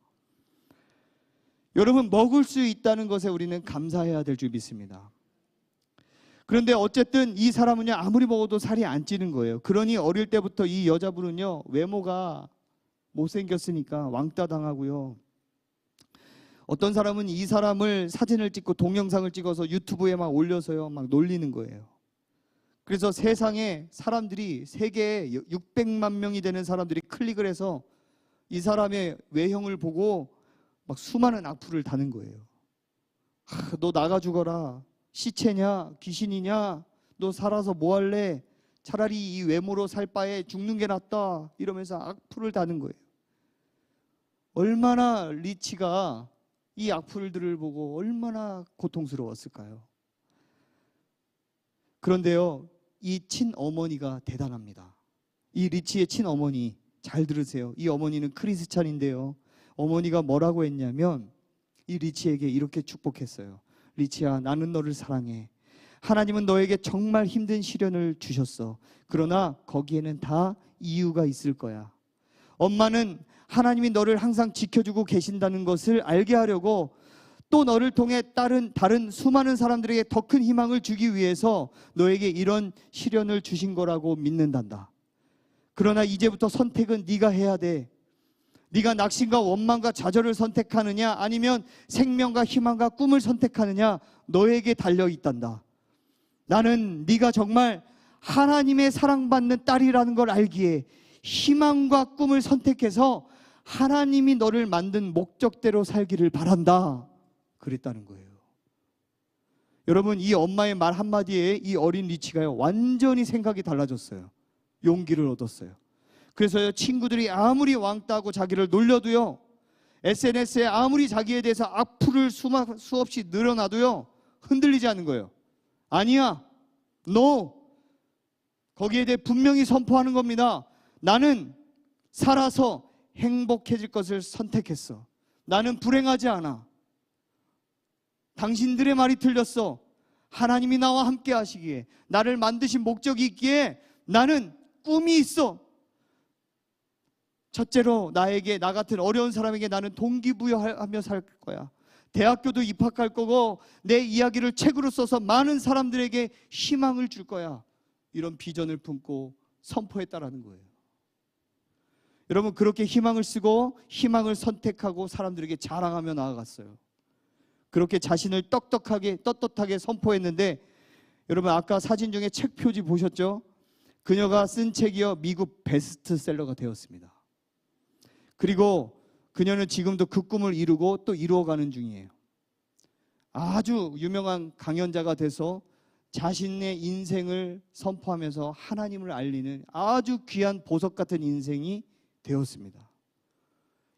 A: 여러분, 먹을 수 있다는 것에 우리는 감사해야 될 줄 믿습니다. 그런데 어쨌든 이 사람은요, 아무리 먹어도 살이 안 찌는 거예요. 그러니 어릴 때부터 이 여자분은요, 외모가 못생겼으니까 왕따 당하고요. 어떤 사람은 이 사람을 사진을 찍고 동영상을 찍어서 유튜브에 막 올려서요, 막 놀리는 거예요. 그래서 세상에 사람들이, 세계에 600만 명이 되는 사람들이 클릭을 해서 이 사람의 외형을 보고 막 수많은 악플을 다는 거예요. 너 나가 죽어라. 시체냐? 귀신이냐? 너 살아서 뭐 할래? 차라리 이 외모로 살 바에 죽는 게 낫다. 이러면서 악플을 다는 거예요. 얼마나 리치가 이 악플들을 보고 얼마나 고통스러웠을까요? 그런데요, 이 친어머니가 대단합니다. 이 리치의 친어머니, 잘 들으세요. 이 어머니는 크리스찬인데요, 어머니가 뭐라고 했냐면 이 리치에게 이렇게 축복했어요. 리치야, 나는 너를 사랑해. 하나님은 너에게 정말 힘든 시련을 주셨어. 그러나 거기에는 다 이유가 있을 거야. 엄마는 하나님이 너를 항상 지켜주고 계신다는 것을 알게 하려고, 또 너를 통해 다른 수많은 사람들에게 더 큰 희망을 주기 위해서 너에게 이런 시련을 주신 거라고 믿는단다. 그러나 이제부터 선택은 네가 해야 돼. 네가 낙심과 원망과 좌절을 선택하느냐, 아니면 생명과 희망과 꿈을 선택하느냐, 너에게 달려있단다. 나는 네가 정말 하나님의 사랑받는 딸이라는 걸 알기에 희망과 꿈을 선택해서 하나님이 너를 만든 목적대로 살기를 바란다. 그랬다는 거예요. 여러분, 이 엄마의 말 한마디에 이 어린 리치가요, 완전히 생각이 달라졌어요. 용기를 얻었어요. 그래서 친구들이 아무리 왕따하고 자기를 놀려도요, SNS에 아무리 자기에 대해서 악플을 수없이 늘어나도요, 흔들리지 않는 거예요. 아니야, 너 거기에 대해 분명히 선포하는 겁니다. 나는 살아서 행복해질 것을 선택했어. 나는 불행하지 않아. 당신들의 말이 틀렸어. 하나님이 나와 함께 하시기에, 나를 만드신 목적이 있기에 나는 꿈이 있어. 첫째로 나에게, 나 같은 어려운 사람에게 나는 동기부여하며 살 거야. 대학교도 입학할 거고 내 이야기를 책으로 써서 많은 사람들에게 희망을 줄 거야. 이런 비전을 품고 선포했다라는 거예요. 여러분, 그렇게 희망을 쓰고 희망을 선택하고 사람들에게 자랑하며 나아갔어요. 그렇게 자신을 떳떳하게 선포했는데, 여러분 아까 사진 중에 책 표지 보셨죠? 그녀가 쓴 책이요 미국 베스트셀러가 되었습니다. 그리고 그녀는 지금도 그 꿈을 이루고 또 이루어가는 중이에요. 아주 유명한 강연자가 돼서 자신의 인생을 선포하면서 하나님을 알리는 아주 귀한 보석 같은 인생이 되었습니다.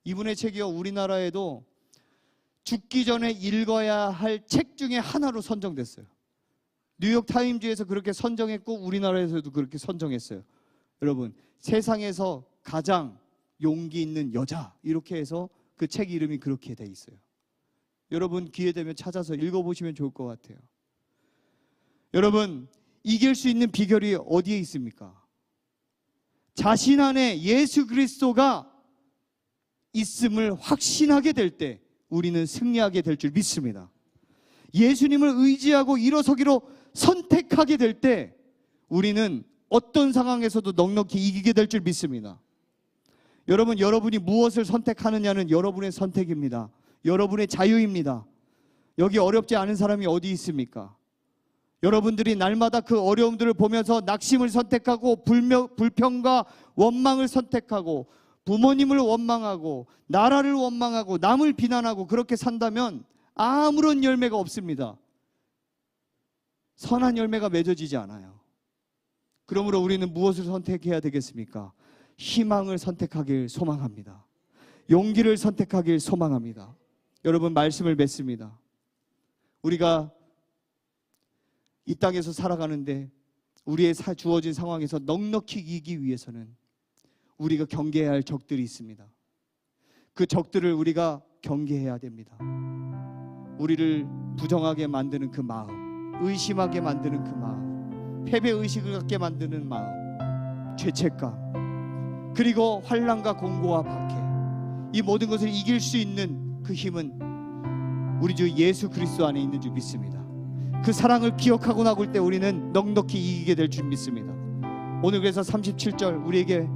A: 이분의 책이요 우리나라에도 죽기 전에 읽어야 할 책 중에 하나로 선정됐어요. 뉴욕타임즈에서 그렇게 선정했고 우리나라에서도 그렇게 선정했어요. 여러분, 세상에서 가장 용기 있는 여자, 이렇게 해서 그 책 이름이 그렇게 돼 있어요. 여러분 기회 되면 찾아서 읽어보시면 좋을 것 같아요. 여러분, 이길 수 있는 비결이 어디에 있습니까? 자신 안에 예수 그리스도가 있음을 확신하게 될 때 우리는 승리하게 될 줄 믿습니다. 예수님을 의지하고 일어서기로 선택하게 될 때 우리는 어떤 상황에서도 넉넉히 이기게 될 줄 믿습니다. 여러분, 여러분이 무엇을 선택하느냐는 여러분의 선택입니다. 여러분의 자유입니다. 여기 어렵지 않은 사람이 어디 있습니까? 여러분들이 날마다 그 어려움들을 보면서 낙심을 선택하고 불평과 원망을 선택하고 부모님을 원망하고 나라를 원망하고 남을 비난하고 그렇게 산다면 아무런 열매가 없습니다. 선한 열매가 맺어지지 않아요. 그러므로 우리는 무엇을 선택해야 되겠습니까? 희망을 선택하길 소망합니다. 용기를 선택하길 소망합니다. 여러분, 말씀을 맺습니다. 우리가 이 땅에서 살아가는데 우리의 주어진 상황에서 넉넉히 이기기 위해서는 우리가 경계해야 할 적들이 있습니다. 그 적들을 우리가 경계해야 됩니다. 우리를 부정하게 만드는 그 마음, 의심하게 만드는 그 마음, 패배의식을 갖게 만드는 마음, 죄책감, 그리고 환난과 공고와 박해, 이 모든 것을 이길 수 있는 그 힘은 우리 주 예수 그리스도 안에 있는 줄 믿습니다. 그 사랑을 기억하고 나올 때 우리는 넉넉히 이기게 될 줄 믿습니다. 오늘 그래서 37절 우리에게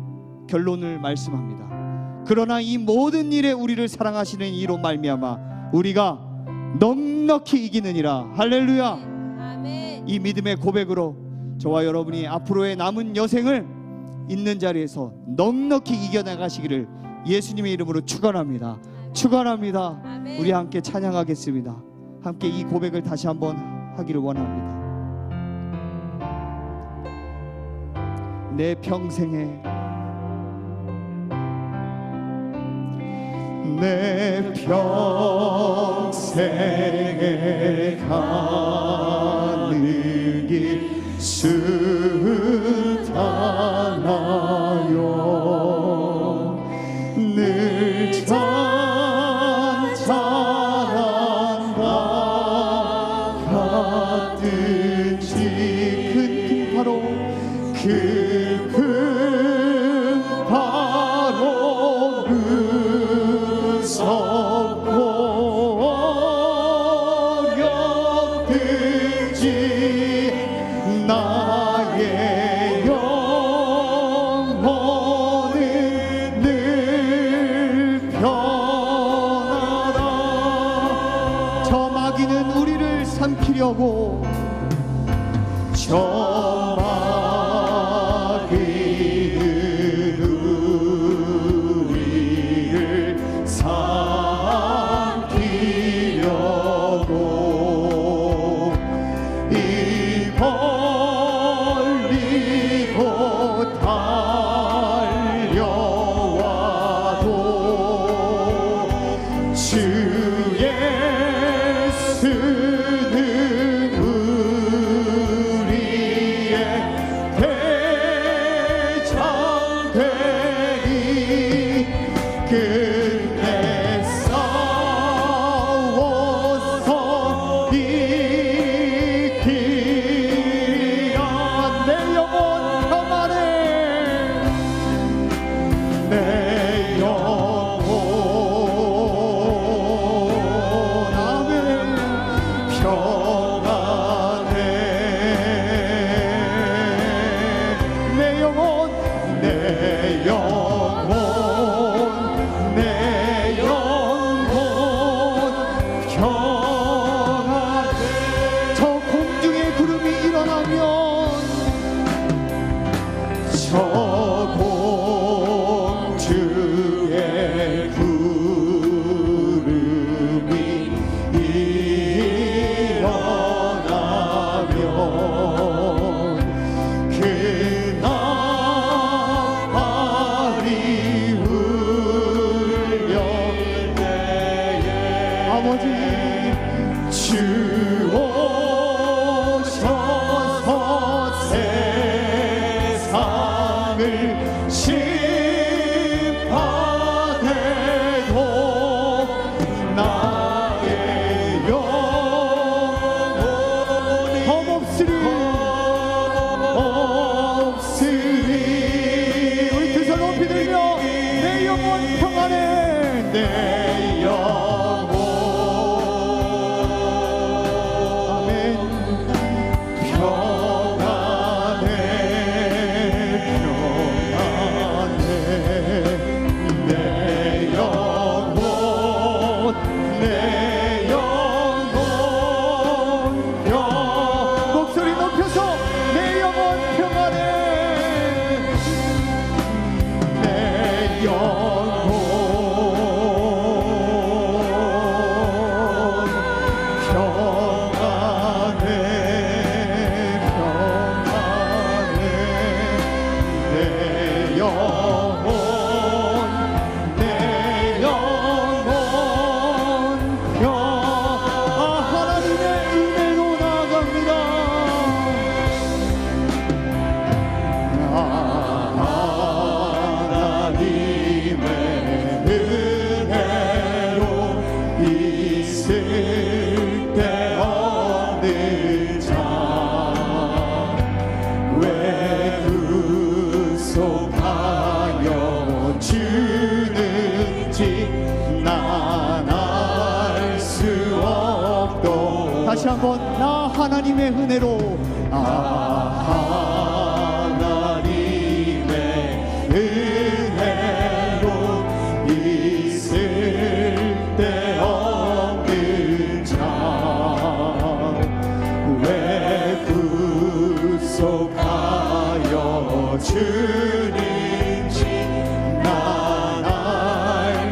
A: 결론을 말씀합니다. 그러나 이 모든 일에 우리를 사랑하시는 이로 말미암아 우리가 넉넉히 이기느니라. 할렐루야.
B: 아멘.
A: 이 믿음의 고백으로 저와 여러분이 앞으로의 남은 여생을 있는 자리에서 넉넉히 이겨나가시기를 예수님의 이름으로 축원합니다. 축원합니다.
B: 아멘.
A: 우리 함께 찬양하겠습니다. 함께 이 고백을 다시 한번 하기를 원합니다. 내 평생에 내 평생에 가는 길 수탄하여 늘 찬찬한가 같든지 큰 바로 큰 바로 무섭고 어렵든지 나의 영혼은 늘 편하다. 저 마귀는 우리를 삼키려고 저 마귀는 우리를 삼키려고 입 벌리고 달려와도 주 예수는 우리의 주 오셔서 세상을 심판해도 나의 영혼이 험없으리 우리 두 손 높이 들며 내 영혼 평안해 내 영혼 아멘 평안해 평안해 내 영혼 내 영혼 목소리 높여서 내 영혼 평안해 내 영혼 평안해 평안해 내 영혼 내 영혼 하나님의 은혜로 나아갑니다. 하나님의 은혜로 있을 때 어느 자 왜 구속하여 주는지 난 알 수 없도 다시 한번 나 하나님의 은혜로 하나님의 은혜로 있을 때 없는 자 왜 구속하여 주는지 난 알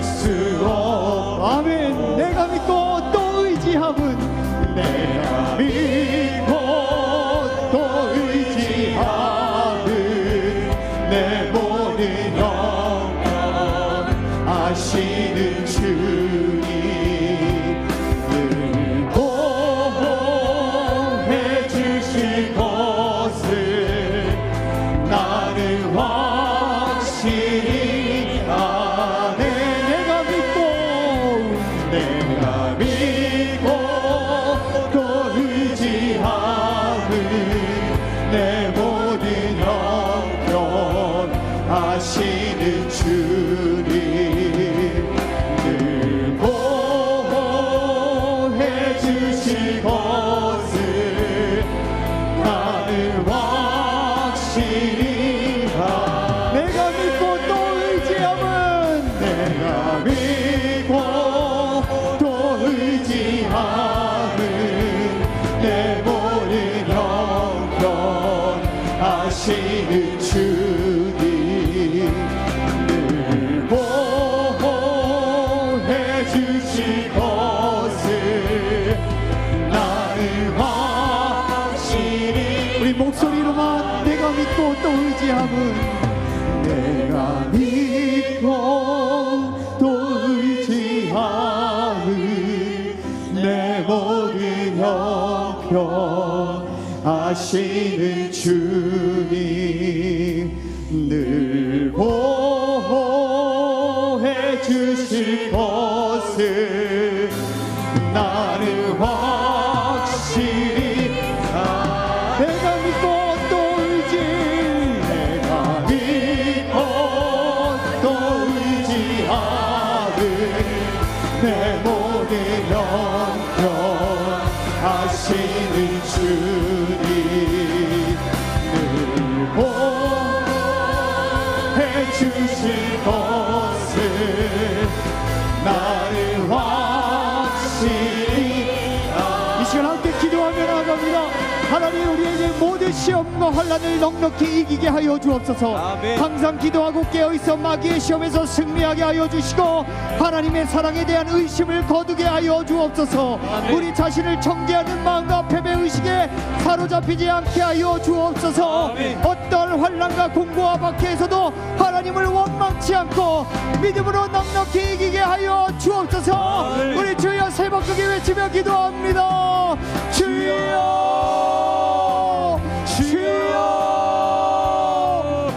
A: 수 없 아멘 내가 믿고 또 의지함은 내가 믿고 또 의지함은 내 모든 영광 아시는 주님 늘 보호해 주실 것을 나는 확실히 아네 내가 믿고 또 의지함은 내 모든 형편 아시는 주님 늘 보호해 주실 것을 나는 확실히 내가 믿고 또 의지함은 내가 믿고 또 의지함은 내 모든 형편 아시는 주님 늘 보호해 주실 것을 나는 확실히 우리 목소리로만 내가 믿고 또 의지함은 내가 믿고 또 의지함은 내 모든 형편 아시는 주님 늘 보호해 주실 것을 나는 확실히 내가 믿고 또 의지 내가 믿고 또 의지함은 내 모든 형편 아시는 주님 늘 보호해 주실 것을 나는 확실히 이 시간 함께 기도하며 나아갑니다. 하나님 우리에게 모든 시험과 환난을 넉넉히 이기게 하여 주옵소서.
B: 아멘.
A: 항상 기도하고 깨어있어 마귀의 시험에서 승리하게 하여 주시고 하나님의 사랑에 대한 의심을 거두게 하여 주옵소서.
B: 아멘.
A: 우리 자신을 정죄하는 마음과 패배의식에 사로잡히지 않게 하여 주옵소서.
B: 아멘.
A: 어떤 환난과 공고와 박해에서도 하나님을 원망치 않고 믿음으로 넉넉히 이기게 하여 주옵소서.
B: 아멘.
A: 우리 주여 세 번 크게 외치며 기도합니다. 주여 주여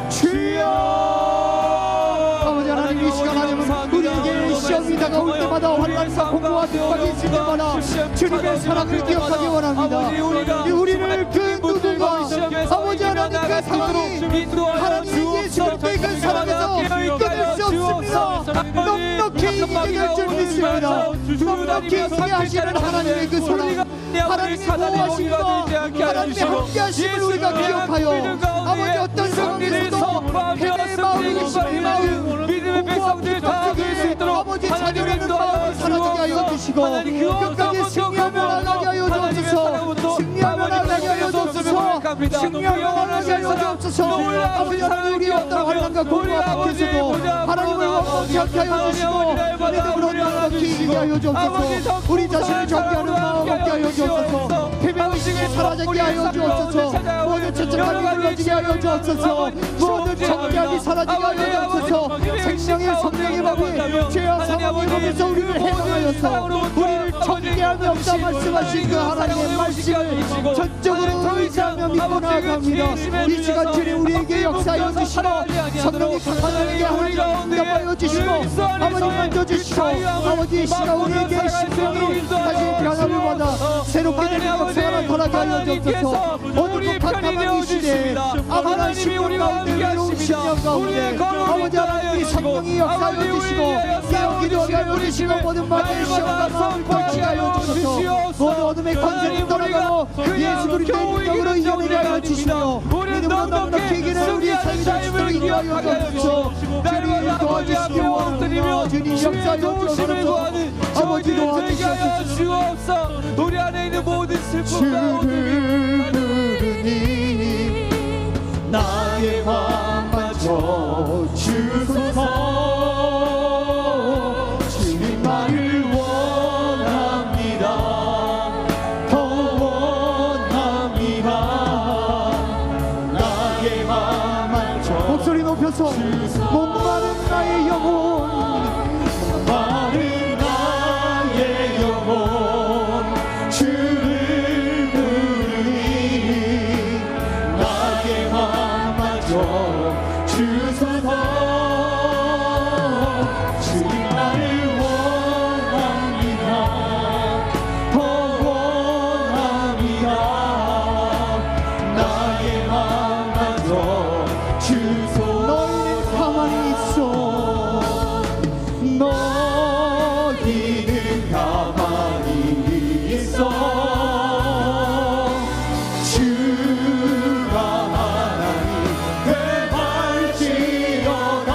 A: 주여. 아버지 하나님 이 시간 하나님 우리에게 시험이 다가올 때마다 환난과 공고와 핍박이 있을 때마다 주님의 사랑을 기억하기 원합니다. 우리를 그 누구가 아버지 하나님 그 상황이 하나님 예수 그리스도의 그 사랑에서 끊을 수 없습니다. 넉넉히 이기게 될 줄 믿습니다. 넉넉히 이기게 하시는 하나님의 그 사랑, 하나님의 보호하심과 하나님의 함께하심을 우리가 기억하여 아버지 어떤 상황에서도 패배의 마음, 의심의 마음,
B: 믿음의 백성들 다 될 수 있도록
A: 아버지 자녀라는 마음을 사라지게 하여 주시고 끝까지 승리하며 나가게 하여 주옵소서. 승리하며 나가게 하여 주옵소서. 승리하며 나가게 하여 주옵소서. 아버지 하나님 우리 어떤 환난과 공고와 박해서도 하나님을 원망치 않게 하여 주시고 믿음으로 넉넉히 이기게 하여 주옵소서. 우리 자신을 정죄하는 마음 없게 하여 주옵소서. 패배의식을 사라지게 하여 주옵소서. 모든 죄책감이 물러지게 하여 주옵소서. 모든 정죄함이 사라지게 하여 주옵소서. 생명의 성령의 법이 죄와 사망의 법에서 우리를 해방하여서 우리를 정죄함이 없다 말씀하신 그 하나님의 말씀을 전적으로 의지하며 믿고 나아갑니다. 이 시간 주님 우리에게 역사하여 주시고 성령이 강하게 하나님 응답하여 주시고 아버지 만져주시고 아버지 이 시간 우리에게 심령이 다시 변화를 받아 새롭게 되는 역사가 나타나게 하여 주옵소서. 어두고 캄캄한 이 시대에 아무런 심령 가운데 외로운 심령 가운데 아버지 하나님이 성령이 역사하여 주시고 깨어기도 하여 누리시고 모든 마귀의 시험과 마음을 펼치게 하여 주소서. 모든 어둠의 권세를 떠나가고 예수 그리스도의 능력으로 이겨내게 하여 주시며 믿음으로 넉넉히 이기는 우리의 삶이 될 수 있도록 인도하여 주옵소서. 주님 도와주시기 원합니다. 주님 역사하여 주옵소서. 아버지 도와주시옵소서.
B: 우리 안에 있는 모든 슬픔
A: 주를 부르니 나의 맘 만져 주소서. 주님만을 원합니다. 더 원합니다. 나의 맘 만져 목소리 높여서 목마른 나의 영혼 목마른 나의 영혼 주를 부르니 나의 맘 만져 주소서. 주님 나를 원합니다. 더 원합니다. 나의 맘 만져 주소서. 너희는 가만히 있어. 너희는 가만히 있어. 주가 하나님 되발지어다.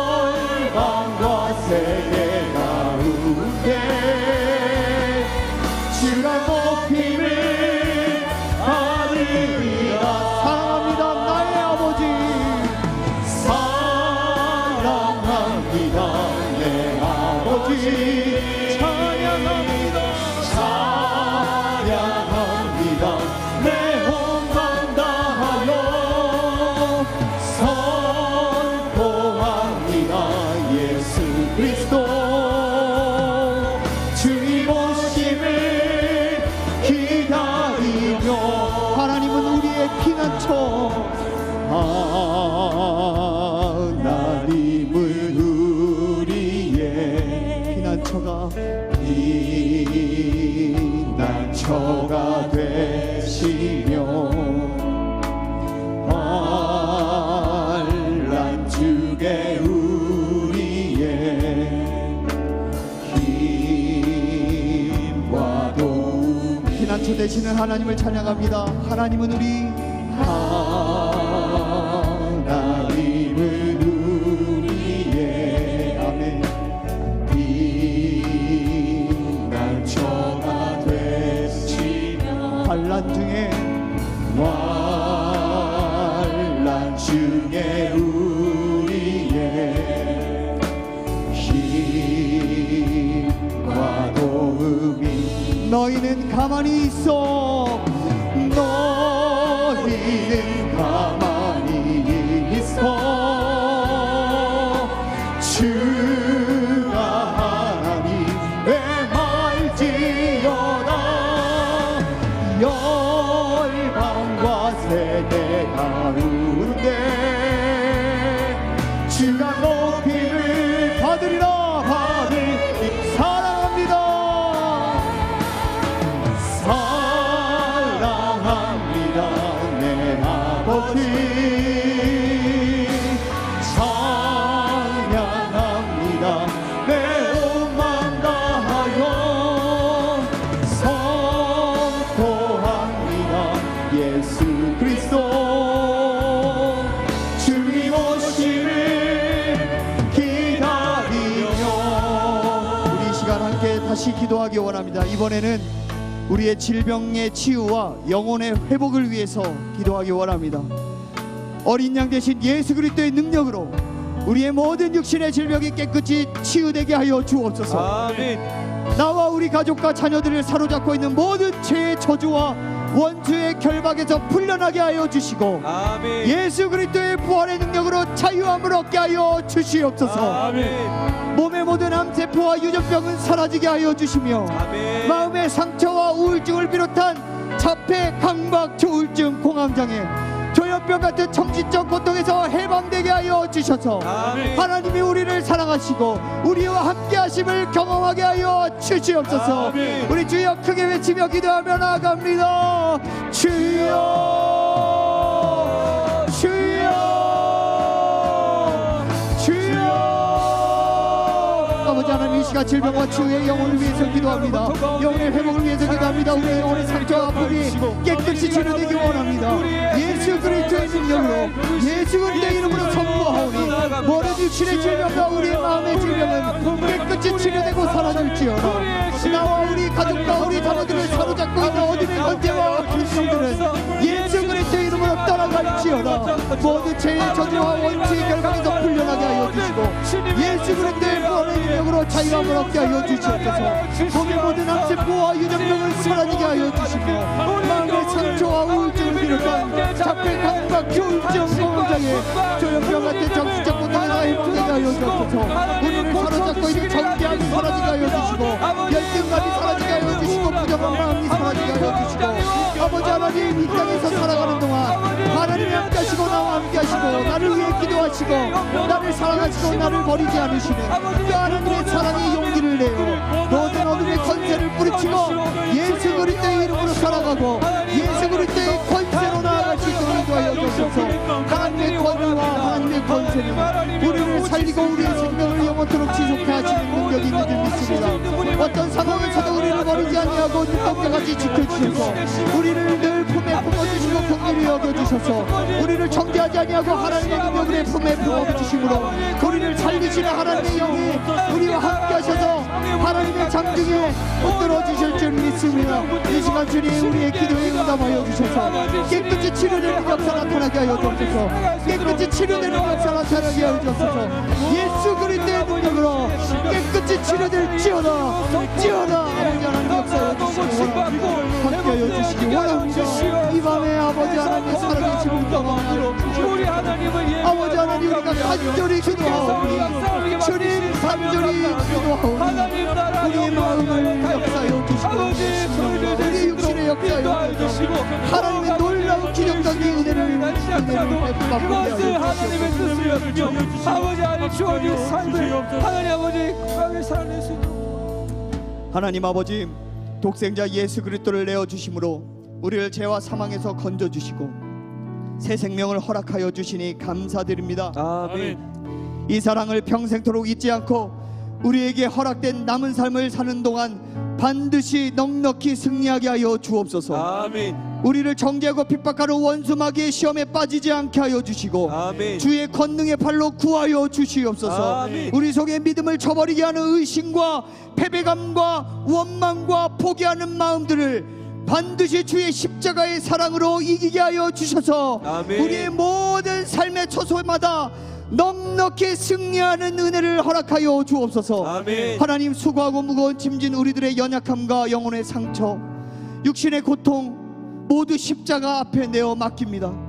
A: 열방과 세계 가운데 주가 높임을 받으리라. 사랑합니다 나의 아버지. 사랑합니다 내 아버지. 찬양합니다 찬양합니다 내 혼만 다하여 선포합니다. 예수 그리스도 주님 오심을 기다리며 하나님은 우리의 피난처. 하나님은 우리의 피난처가 피난처가 되시며 환난 중에 우리의 힘과 도움. 피난처 되시는 하나님을 찬양합니다. 하나님은 우리 하나님은 우리의 아멘 피난처가 되시며 마음이 너희는 가만히 있어 너희는 가만히 있어 주가 하나님의 말지어다 열방과 세대 가운데 주가 높임을 받으리라 사랑합니다 사랑합니다 내 아버지 찬양합니다 내 온맘 다하여 선포합니다 예수 그리스도 주님 오시를 기다리며 우리 이 시간 함께 다시 기도하기 원합니다. 이번에는 우리의 질병의 치유와 영혼의 회복을 위해서 기도하기 원합니다. 어린 양 대신 예수 그리스도의 능력으로 우리의 모든 육신의 질병이 깨끗이 치유되게 하여 주옵소서.
B: 아멘.
A: 나와 우리 가족과 자녀들을 사로잡고 있는 모든 죄의 저주와 원수의 결박에서 풀려나게 하여 주시고
B: 아멘.
A: 예수 그리스도의 부활의 능력으로 자유함을 얻게 하여 주시옵소서.
B: 아멘.
A: 몸의 모든 암세포와 유전병은 사라지게 하여 주시며
B: 아멘.
A: 마음의 상처와 우울증을 비롯한 자폐, 강박, 조울증, 공황장애, 조현병 같은 정신적 고통에서 해방되게 하여 주셔서
B: 아멘.
A: 하나님이 우리를 사랑하시고 우리와 함께 하심을 경험하게 하여 주시옵소서.
B: 아멘.
A: 우리 주여 크게 외치며 기도하며 나아갑니다. 주여 주여 주여. 아버지 하나님 이 시간 질병과 치유의 영혼을 위해서 기도합니다. 영혼의 회복을 위해서 기도합니다. 우리의 영혼의 상처와 아픔이 깨끗이 치료되기 원합니다. 예수 그리스도의 능력으로 예수 그리스도의 이름으로 선포하오니 모든 육신의 질병과 우리의 마음의 질병은 깨끗이 치료되고 사라질지어다. 나와 우리 가족과 우리 자녀들을 사로잡고 있는 어둠의 권세와 불성들은 예수 그리스도의 이름으로 떠나갈지어다. 모든 죄의 저주와 원수의 결박에서 풀려나게 하여 주시고 예수 그리스도의 부활의 능력으로 자유함을 얻게 하여 주시옵소서. 몸의 모든 암세포와 유전병을 사라지게 하여 주시고 마음의 상처와 우울증을 비롯한 자폐, 강박, 조울증, 공황장애, 조현병 같은 정신적 고통에서 해방되게 하여 주옵소서. 우리를 사로잡고 있는 정죄함이 사라지게 하여 주시고 열등감이 사라지게 하여 주시고 부정한 마음이 사라지게 하여 주시고 아버지 하나님 이 땅에서 살아가는 동안 하나님이 함께 하시고 나와 함께 하시고 나를 위해 기도하시고 나를 사랑하시고 나를 버리지 않으시네 그 하나님의 사랑의 용기를 내어 모든 어둠의 권세를 뿌리치고 예수 그리스도의 이름으로 살아가고 예수 그리스도의 권세로 나아갈 수 있도록 인도하여 주옵소서. 하나님의 권위와 하나님의 권세는 우리를 살리고 우리의 생명을 영원토록 지속해 하시는 능력이 있는 줄 믿습니다. 어떤 상황에서도 우리를 버리지 아니하고 눈동자같이 지켜주셔서 우리를 늘 품에 품어주시고 긍휼히 여겨주셔서 우리를 정죄하지 아니하고 하나님의 능력을 품에 품어주심으로 우리를 살리시는 하나님의 영이 우리와 함께 하셔서 하나님의 장중에 붙들어 주실 줄 믿습니다. 이 시간 주님 우리의 기도에 응답하여 주셔서 깨끗이 치료되는 역사 나타나게 하여 주옵소서. 깨끗이 치료되는 역사 나타나게 하여 주옵소서. 예수 그리스도의 능력으로 깨끗이 치료될지어다. 아버지 하나님 역사하여 주시기 원합니다. 함께하여 주시기 원합니다. 이 밤에 아버지 하나님 살아계심을 경험하여 주시옵소서. 아버지 하나님 우리가 간절히 기도하오니 주님 간절히 기도하오니 우리의 마음을 역사하여 주시고 우리 육신의 역사하여 주시고 하나님의 놀라운 기적적인 은혜를 베풀어
B: 하나님의 뜻을 아버지 하나님 주어진 삶을 하나님 아버지 건강하게 살아낼 수 있도록
A: 하나님 아버지 독생자 예수 그리스도를 내어주심으로 우리를 죄와 사망에서 건져주시고 새 생명을 허락하여 주시니 감사드립니다.
B: 아멘.
A: 이 사랑을 평생토록 잊지 않고 우리에게 허락된 남은 삶을 사는 동안 반드시 넉넉히 승리하게 하여 주옵소서.
B: 아멘.
A: 우리를 정죄하고 핍박하는 원수 마귀의 시험에 빠지지 않게 하여 주시고
B: 아멘.
A: 주의 권능의 팔로 구하여 주시옵소서.
B: 아멘.
A: 우리 속에 믿음을 저버리게 하는 의심과 패배감과 원망과 포기하는 마음들을 반드시 주의 십자가의 사랑으로 이기게 하여 주셔서
B: 아멘.
A: 우리의 모든 삶의 처소마다 넉넉히 승리하는 은혜를 허락하여 주옵소서.
B: 아멘.
A: 하나님, 수고하고 무거운 짐진 우리들의 연약함과 영혼의 상처, 육신의 고통 모두 십자가 앞에 내어 맡깁니다.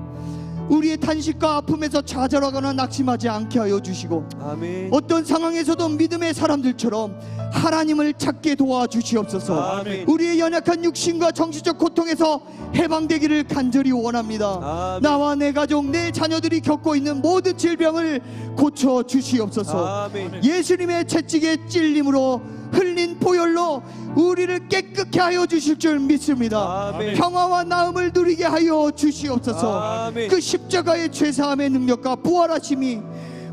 A: 우리의 탄식과 아픔에서 좌절하거나 낙심하지 않게 하여 주시고,
B: 아멘.
A: 어떤 상황에서도 믿음의 사람들처럼 하나님을 찾게 도와주시옵소서.
B: 아멘.
A: 우리의 연약한 육신과 정신적 고통에서 해방되기를 간절히 원합니다.
B: 아멘.
A: 나와 내 가족, 내 자녀들이 겪고 있는 모든 질병을 고쳐 주시옵소서.
B: 아멘.
A: 예수님의 채찍에 찔림으로 흘린 보혈로 우리를 깨끗게 하여 주실 줄 믿습니다.
B: 아멘.
A: 평화와 나음을 누리게 하여 주시옵소서.
B: 아멘.
A: 그 십자가의 죄사함의 능력과 부활하심이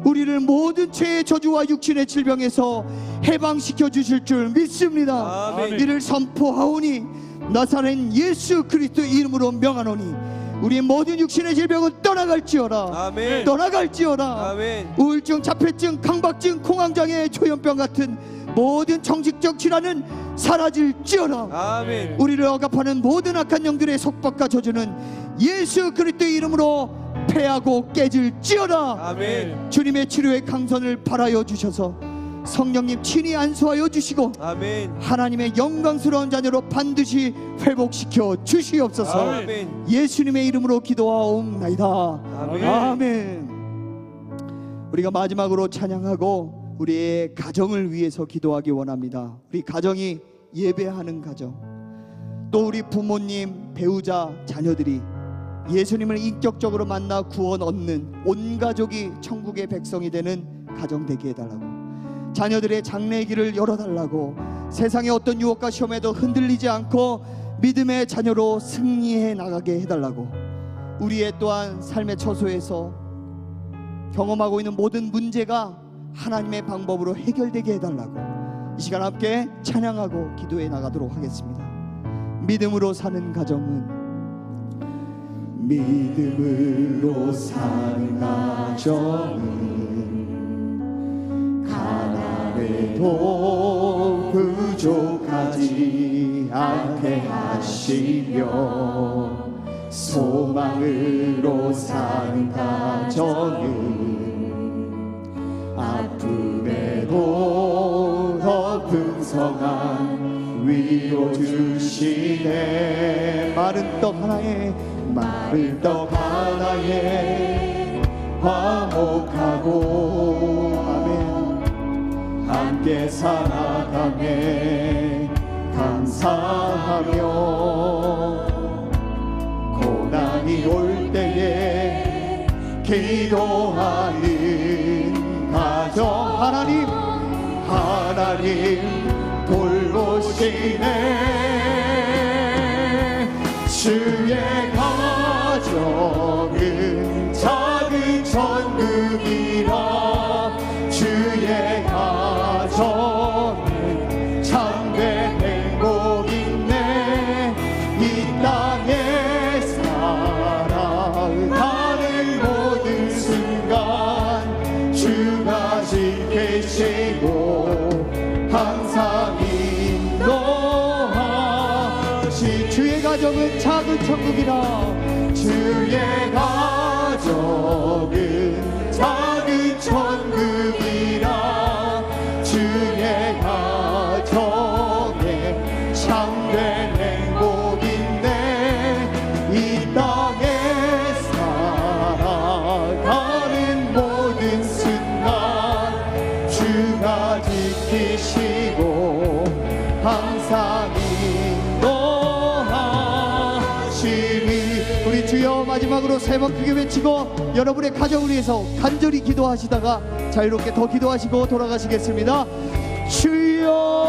A: 우리를 모든 죄의 저주와 육신의 질병에서 해방시켜 주실 줄 믿습니다.
B: 아멘.
A: 이를 선포하오니 나사렛 예수 그리스도의 이름으로 명하노니 우리의 모든 육신의 질병은 떠나갈지어다.
B: 아멘.
A: 떠나갈지어다.
B: 아멘.
A: 우울증, 자폐증, 강박증, 공황장애, 조현병 같은 모든 정신적 질환은 사라질지어다.
B: 아멘.
A: 우리를 억압하는 모든 악한 영들의 속박과 저주는 예수 그리스도의 이름으로 패하고 깨질지어다.
B: 아멘.
A: 주님의 치료의 강선을 바라여 주셔서 성령님 친히 안수하여 주시고
B: 아멘.
A: 하나님의 영광스러운 자녀로 반드시 회복시켜 주시옵소서.
B: 아멘.
A: 예수님의 이름으로 기도하옵나이다.
B: 아멘.
A: 아멘. 우리가 마지막으로 찬양하고 우리의 가정을 위해서 기도하기 원합니다. 우리 가정이 예배하는 가정, 또 우리 부모님, 배우자, 자녀들이 예수님을 인격적으로 만나 구원 얻는 온 가족이 천국의 백성이 되는 가정 되게 해달라고, 자녀들의 장래의 길을 열어달라고, 세상의 어떤 유혹과 시험에도 흔들리지 않고 믿음의 자녀로 승리해 나가게 해달라고, 우리의 또한 삶의 처소에서 경험하고 있는 모든 문제가 하나님의 방법으로 해결되게 해달라고 이 시간 함께 찬양하고 기도해 나가도록 하겠습니다. 믿음으로 사는 가정은, 믿음으로 사는 가정은 가난해도 부족하지 않게 하시며, 소망으로 사는 가정은 아픔에도 더 풍성한 위로 주시네. 마른 떡 하나에, 마른 떡 하나에 화목하고, 아멘, 함께 살아가네 감사하며, 고난이 올 때에 기도하는 가정, 하나님 돌보시네. 주의 가정은 작은 천국이라, 주의 가정은 참된 행복 있네. 이 땅에 살아가는 모든 순간 주가 지키시고 항상 인도하시. 주의 가정은 작은 천국이라, 주의 가정은 작은 천국이라, 주의 가정에 참된 행복인데, 이 땅에 살아가는 모든 순간 주가 지키시고 항상 인도하시리. 우리 주여 마지막으로 세 번 크게 외치고 여러분의 가정을 위해서 간절히 기도하시다가 자유롭게 더 기도하시고 돌아가시겠습니다. 주여